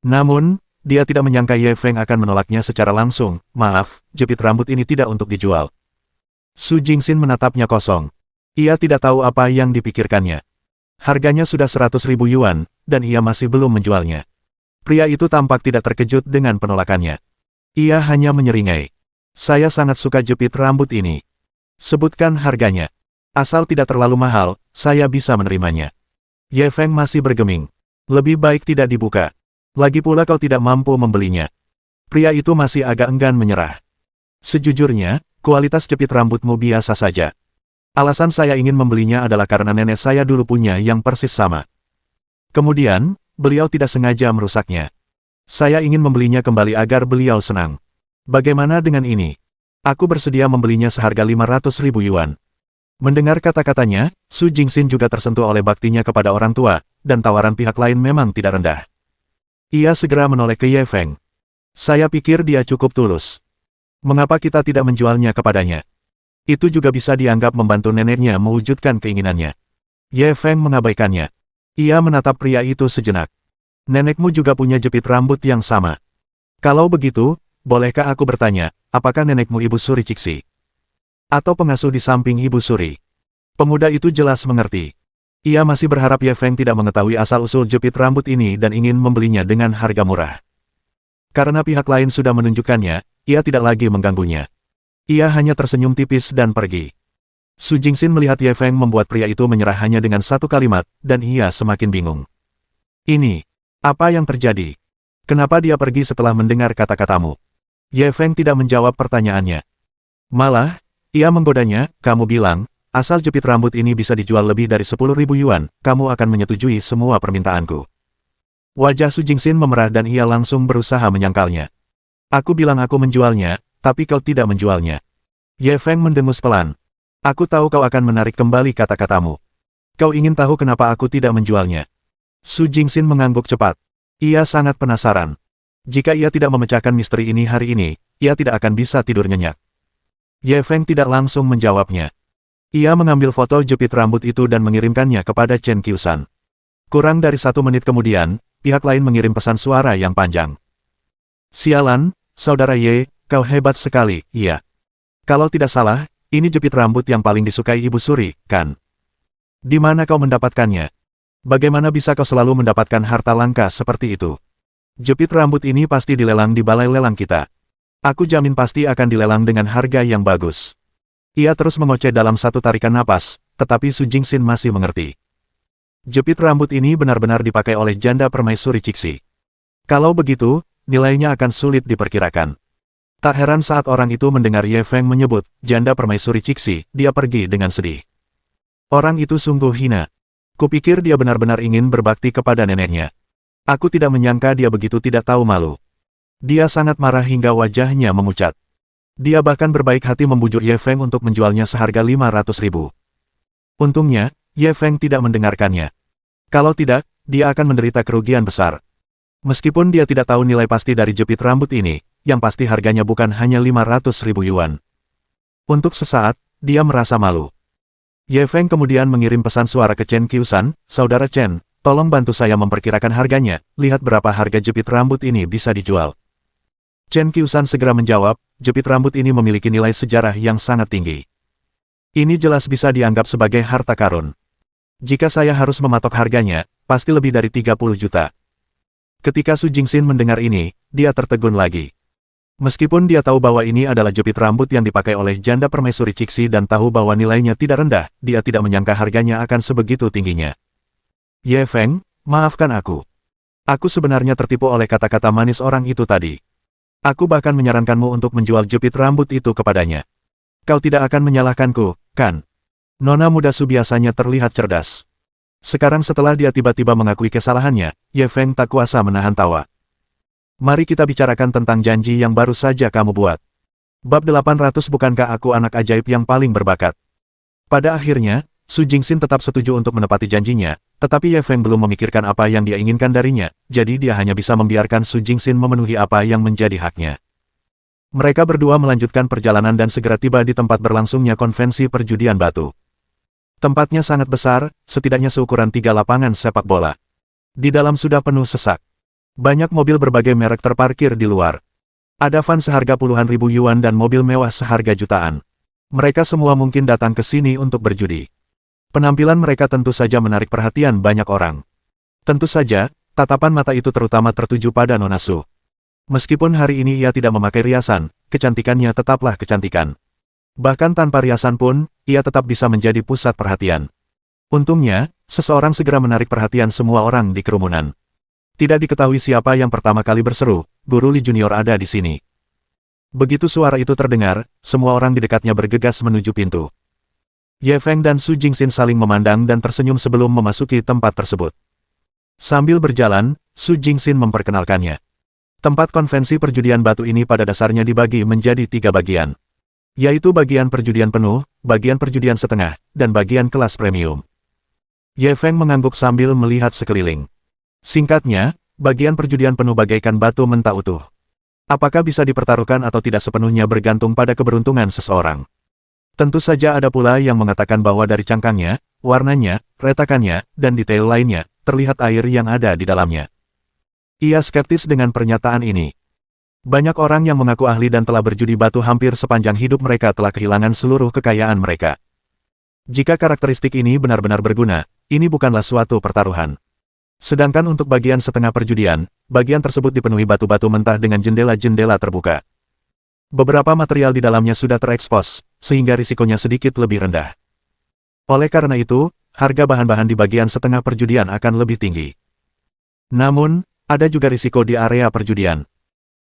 Namun, dia tidak menyangka Ye Feng akan menolaknya secara langsung. Maaf, jepit rambut ini tidak untuk dijual. Su Jingxin menatapnya kosong. Ia tidak tahu apa yang dipikirkannya. Harganya sudah 100.000 yuan, dan ia masih belum menjualnya. Pria itu tampak tidak terkejut dengan penolakannya. Ia hanya menyeringai. Saya sangat suka jepit rambut ini. Sebutkan harganya. Asal tidak terlalu mahal, saya bisa menerimanya. Ye Feng masih bergeming. Lebih baik tidak dibuka. Lagi pula kau tidak mampu membelinya. Pria itu masih agak enggan menyerah. Sejujurnya, kualitas jepit rambutmu biasa saja. Alasan saya ingin membelinya adalah karena nenek saya dulu punya yang persis sama. Kemudian, beliau tidak sengaja merusaknya. Saya ingin membelinya kembali agar beliau senang. Bagaimana dengan ini? Aku bersedia membelinya seharga 500.000 yuan. Mendengar kata-katanya, Su Jingxin juga tersentuh oleh baktinya kepada orang tua, dan tawaran pihak lain memang tidak rendah. Ia segera menoleh ke Ye Feng. Saya pikir dia cukup tulus. Mengapa kita tidak menjualnya kepadanya? Itu juga bisa dianggap membantu neneknya mewujudkan keinginannya. Ye Feng mengabaikannya. Ia menatap pria itu sejenak. Nenekmu juga punya jepit rambut yang sama. Kalau begitu, bolehkah aku bertanya, apakah nenekmu Ibu Suri Cixi? Atau pengasuh di samping Ibu Suri? Pemuda itu jelas mengerti. Ia masih berharap Ye Feng tidak mengetahui asal-usul jepit rambut ini dan ingin membelinya dengan harga murah. Karena pihak lain sudah menunjukkannya, ia tidak lagi mengganggunya. Ia hanya tersenyum tipis dan pergi. Su Jingxin melihat Ye Feng membuat pria itu menyerah hanya dengan satu kalimat, dan ia semakin bingung. Ini, apa yang terjadi? Kenapa dia pergi setelah mendengar kata-katamu? Ye Feng tidak menjawab pertanyaannya. Malah, ia menggodanya, kamu bilang, asal jepit rambut ini bisa dijual lebih dari 10.000 yuan, kamu akan menyetujui semua permintaanku. Wajah Su Jingxin memerah dan ia langsung berusaha menyangkalnya. Aku bilang aku menjualnya, tapi kau tidak menjualnya. Ye Feng mendengus pelan. Aku tahu kau akan menarik kembali kata-katamu. Kau ingin tahu kenapa aku tidak menjualnya? Su Jingxin mengangguk cepat. Ia sangat penasaran. Jika ia tidak memecahkan misteri ini hari ini, ia tidak akan bisa tidur nyenyak. Ye Feng tidak langsung menjawabnya. Ia mengambil foto jepit rambut itu dan mengirimkannya kepada Chen Qiusan. Kurang dari 1 menit kemudian, pihak lain mengirim pesan suara yang panjang. Sialan, Saudara Ye, kau hebat sekali, iya. Kalau tidak salah, ini jepit rambut yang paling disukai Ibu Suri, kan? Di mana kau mendapatkannya? Bagaimana bisa kau selalu mendapatkan harta langka seperti itu? Jepit rambut ini pasti dilelang di balai lelang kita. Aku jamin pasti akan dilelang dengan harga yang bagus. Ia terus mengoceh dalam satu tarikan napas, tetapi Su Jingxin masih mengerti. Jepit rambut ini benar-benar dipakai oleh janda permaisuri Cixi. Kalau begitu, nilainya akan sulit diperkirakan. Tak heran saat orang itu mendengar Ye Feng menyebut, janda permaisuri Cixi, dia pergi dengan sedih. Orang itu sungguh hina. Kupikir dia benar-benar ingin berbakti kepada neneknya. Aku tidak menyangka dia begitu tidak tahu malu. Dia sangat marah hingga wajahnya memucat. Dia bahkan berbaik hati membujuk Ye Feng untuk menjualnya seharga 500.000. Untungnya, Ye Feng tidak mendengarkannya. Kalau tidak, dia akan menderita kerugian besar. Meskipun dia tidak tahu nilai pasti dari jepit rambut ini, yang pasti harganya bukan hanya 500.000 yuan. Untuk sesaat, dia merasa malu. Ye Feng kemudian mengirim pesan suara ke Chen Qiusan, Saudara Chen, tolong bantu saya memperkirakan harganya, lihat berapa harga jepit rambut ini bisa dijual. Chen Qiusan segera menjawab, jepit rambut ini memiliki nilai sejarah yang sangat tinggi. Ini jelas bisa dianggap sebagai harta karun. Jika saya harus mematok harganya, pasti lebih dari 30 juta. Ketika Su Jingxin mendengar ini, dia tertegun lagi. Meskipun dia tahu bahwa ini adalah jepit rambut yang dipakai oleh janda permaisuri Cixi dan tahu bahwa nilainya tidak rendah, dia tidak menyangka harganya akan sebegitu tingginya. Ye Feng, maafkan aku. Aku sebenarnya tertipu oleh kata-kata manis orang itu tadi. Aku bahkan menyarankanmu untuk menjual jepit rambut itu kepadanya. Kau tidak akan menyalahkanku, kan? Nona muda Su biasanya terlihat cerdas. Sekarang setelah dia tiba-tiba mengakui kesalahannya, Ye Feng tak kuasa menahan tawa. Mari kita bicarakan tentang janji yang baru saja kamu buat. Bab 800 Bukankah aku anak ajaib yang paling berbakat? Pada akhirnya, Su Jingxin tetap setuju untuk menepati janjinya, tetapi Ye Feng belum memikirkan apa yang dia inginkan darinya, jadi dia hanya bisa membiarkan Su Jingxin memenuhi apa yang menjadi haknya. Mereka berdua melanjutkan perjalanan dan segera tiba di tempat berlangsungnya konvensi perjudian batu. Tempatnya sangat besar, setidaknya seukuran 3 lapangan sepak bola. Di dalam sudah penuh sesak. Banyak mobil berbagai merek terparkir di luar. Ada van seharga puluhan ribu yuan dan mobil mewah seharga jutaan. Mereka semua mungkin datang ke sini untuk berjudi. Penampilan mereka tentu saja menarik perhatian banyak orang. Tentu saja, tatapan mata itu terutama tertuju pada Nona Su. Meskipun hari ini ia tidak memakai riasan, kecantikannya tetaplah kecantikan. Bahkan tanpa riasan pun, ia tetap bisa menjadi pusat perhatian. Untungnya, seseorang segera menarik perhatian semua orang di kerumunan. Tidak diketahui siapa yang pertama kali berseru, Guru Li Junior ada di sini. Begitu suara itu terdengar, semua orang di dekatnya bergegas menuju pintu. Ye Feng dan Su Jingxin saling memandang dan tersenyum sebelum memasuki tempat tersebut. Sambil berjalan, Su Jingxin memperkenalkannya. Tempat konvensi perjudian batu ini pada dasarnya dibagi menjadi 3 bagian. Yaitu bagian perjudian penuh, bagian perjudian setengah, dan bagian kelas premium. Ye Feng mengangguk sambil melihat sekeliling. Singkatnya, bagian perjudian penuh bagaikan batu mentah utuh. Apakah bisa dipertaruhkan atau tidak sepenuhnya bergantung pada keberuntungan seseorang. Tentu saja ada pula yang mengatakan bahwa dari cangkangnya, warnanya, retakannya, dan detail lainnya, terlihat air yang ada di dalamnya. Ia skeptis dengan pernyataan ini. Banyak orang yang mengaku ahli dan telah berjudi batu hampir sepanjang hidup mereka telah kehilangan seluruh kekayaan mereka. Jika karakteristik ini benar-benar berguna, ini bukanlah suatu pertaruhan. Sedangkan untuk bagian setengah perjudian, bagian tersebut dipenuhi batu-batu mentah dengan jendela-jendela terbuka. Beberapa material di dalamnya sudah terekspos, sehingga risikonya sedikit lebih rendah. Oleh karena itu, harga bahan-bahan di bagian setengah perjudian akan lebih tinggi. Namun, ada juga risiko di area perjudian.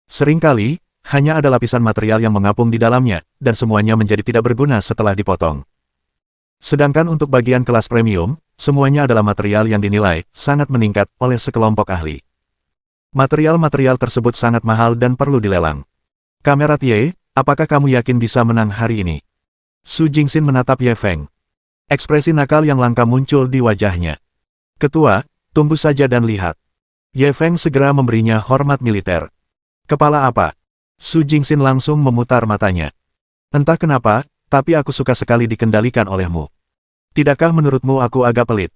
Seringkali, hanya ada lapisan material yang mengapung di dalamnya, dan semuanya menjadi tidak berguna setelah dipotong. Sedangkan untuk bagian kelas premium, semuanya adalah material yang dinilai sangat meningkat oleh sekelompok ahli. Material-material tersebut sangat mahal dan perlu dilelang. Kamera Tie, apakah kamu yakin bisa menang hari ini? Su Jingxin menatap Ye Feng. Ekspresi nakal yang langka muncul di wajahnya. Ketua, tunggu saja dan lihat. Ye Feng segera memberinya hormat militer. Kepala apa? Su Jingxin langsung memutar matanya. Entah kenapa, tapi aku suka sekali dikendalikan olehmu. Tidakkah menurutmu aku agak pelit?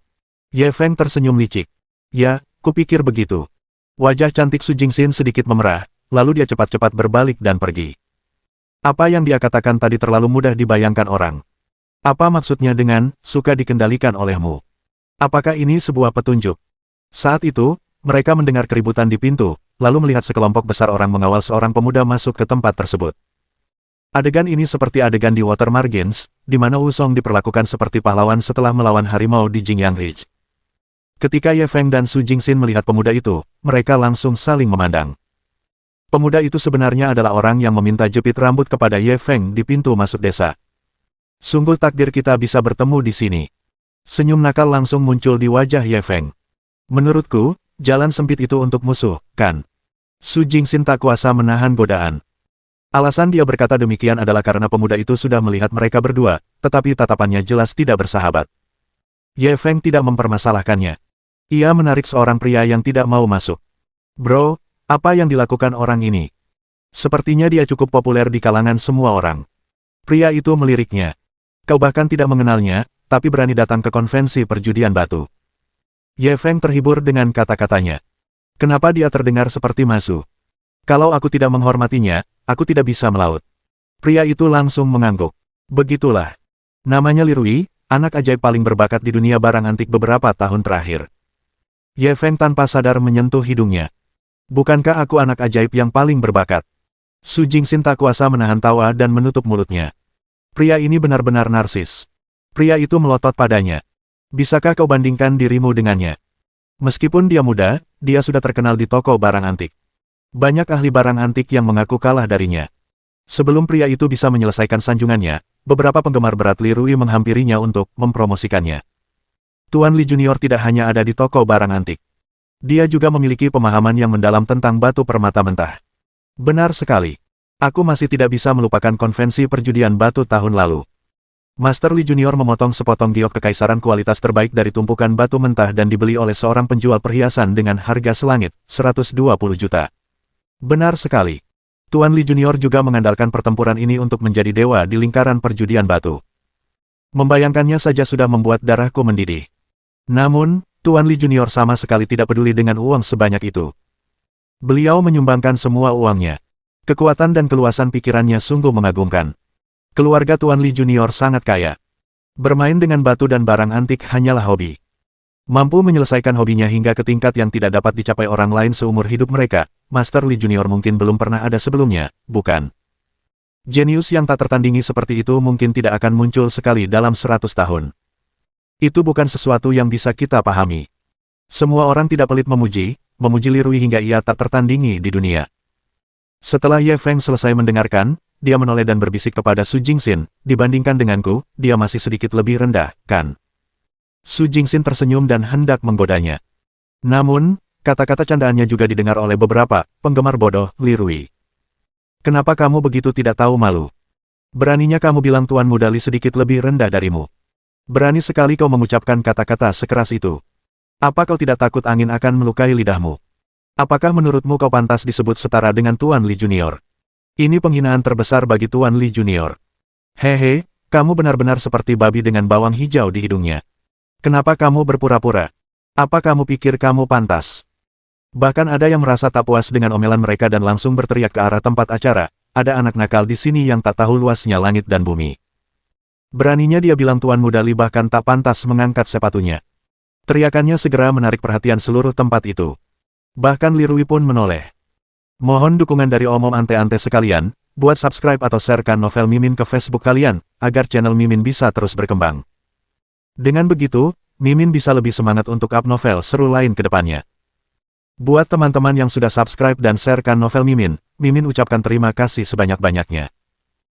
Ye Feng tersenyum licik. Ya, kupikir begitu. Wajah cantik Su Jingxin sedikit memerah, lalu dia cepat-cepat berbalik dan pergi. Apa yang dia katakan tadi terlalu mudah dibayangkan orang. Apa maksudnya dengan, suka dikendalikan olehmu? Apakah ini sebuah petunjuk? Saat itu, mereka mendengar keributan di pintu, lalu melihat sekelompok besar orang mengawal seorang pemuda masuk ke tempat tersebut. Adegan ini seperti adegan di Water Margins, di mana Wusong diperlakukan seperti pahlawan setelah melawan harimau di Jingyang Ridge. Ketika Ye Feng dan Su Jingxin melihat pemuda itu, mereka langsung saling memandang. Pemuda itu sebenarnya adalah orang yang meminta jepit rambut kepada Ye Feng di pintu masuk desa. Sungguh takdir kita bisa bertemu di sini. Senyum nakal langsung muncul di wajah Ye Feng. Menurutku, jalan sempit itu untuk musuh, kan? Su Jingxin tak kuasa menahan godaan. Alasan dia berkata demikian adalah karena pemuda itu sudah melihat mereka berdua, tetapi tatapannya jelas tidak bersahabat. Ye Feng tidak mempermasalahkannya. Ia menarik seorang pria yang tidak mau masuk. Bro, apa yang dilakukan orang ini? Sepertinya dia cukup populer di kalangan semua orang. Pria itu meliriknya. Kau bahkan tidak mengenalnya, tapi berani datang ke konvensi perjudian batu. Ye Feng terhibur dengan kata-katanya. Kenapa dia terdengar seperti Masu? Kalau aku tidak menghormatinya, aku tidak bisa melaut. Pria itu langsung mengangguk. Begitulah. Namanya Li Rui, anak ajaib paling berbakat di dunia barang antik beberapa tahun terakhir. Ye Feng tanpa sadar menyentuh hidungnya. Bukankah aku anak ajaib yang paling berbakat? Su Jingxin tak kuasa menahan tawa dan menutup mulutnya. Pria ini benar-benar narsis. Pria itu melotot padanya. Bisakah kau bandingkan dirimu dengannya? Meskipun dia muda, dia sudah terkenal di toko barang antik. Banyak ahli barang antik yang mengaku kalah darinya. Sebelum pria itu bisa menyelesaikan sanjungannya, beberapa penggemar berat Li Rui menghampirinya untuk mempromosikannya. Tuan Li Junior tidak hanya ada di toko barang antik. Dia juga memiliki pemahaman yang mendalam tentang batu permata mentah. Benar sekali. Aku masih tidak bisa melupakan konvensi perjudian batu tahun lalu. Master Li Junior memotong sepotong giok kekaisaran kualitas terbaik dari tumpukan batu mentah dan dibeli oleh seorang penjual perhiasan dengan harga selangit, 120 juta. Benar sekali. Tuan Li Junior juga mengandalkan pertempuran ini untuk menjadi dewa di lingkaran perjudian batu. Membayangkannya saja sudah membuat darahku mendidih. Namun, Tuan Li Junior sama sekali tidak peduli dengan uang sebanyak itu. Beliau menyumbangkan semua uangnya. Kekuatan dan keluasan pikirannya sungguh mengagumkan. Keluarga Tuan Li Junior sangat kaya. Bermain dengan batu dan barang antik hanyalah hobi. Mampu menyelesaikan hobinya hingga ke tingkat yang tidak dapat dicapai orang lain seumur hidup mereka, Master Li Junior mungkin belum pernah ada sebelumnya, bukan? Jenius yang tak tertandingi seperti itu mungkin tidak akan muncul sekali dalam 100 tahun. Itu bukan sesuatu yang bisa kita pahami. Semua orang tidak pelit memuji Li Rui hingga ia tak tertandingi di dunia. Setelah Ye Feng selesai mendengarkan, dia menoleh dan berbisik kepada Su Jingxin, dibandingkan denganku, dia masih sedikit lebih rendah, kan? Su Jingxin tersenyum dan hendak menggodanya. Namun, kata-kata candaannya juga didengar oleh beberapa penggemar bodoh Li Rui. Kenapa kamu begitu tidak tahu malu? Beraninya kamu bilang Tuan Muda Li sedikit lebih rendah darimu. Berani sekali kau mengucapkan kata-kata sekeras itu. Apa kau tidak takut angin akan melukai lidahmu? Apakah menurutmu kau pantas disebut setara dengan Tuan Li Junior? Ini penghinaan terbesar bagi Tuan Li Junior. Hehe, kamu benar-benar seperti babi dengan bawang hijau di hidungnya. Kenapa kamu berpura-pura? Apa kamu pikir kamu pantas? Bahkan ada yang merasa tak puas dengan omelan mereka dan langsung berteriak ke arah tempat acara. Ada anak nakal di sini yang tak tahu luasnya langit dan bumi. Beraninya dia bilang Tuan Muda Li bahkan tak pantas mengangkat sepatunya. Teriakannya segera menarik perhatian seluruh tempat itu. Bahkan Li Rui pun menoleh. Mohon dukungan dari omom ante-ante sekalian, buat subscribe atau sharekan novel Mimin ke Facebook kalian, agar channel Mimin bisa terus berkembang. Dengan begitu, Mimin bisa lebih semangat untuk up novel seru lain ke depannya. Buat teman-teman yang sudah subscribe dan sharekan novel Mimin, Mimin ucapkan terima kasih sebanyak-banyaknya.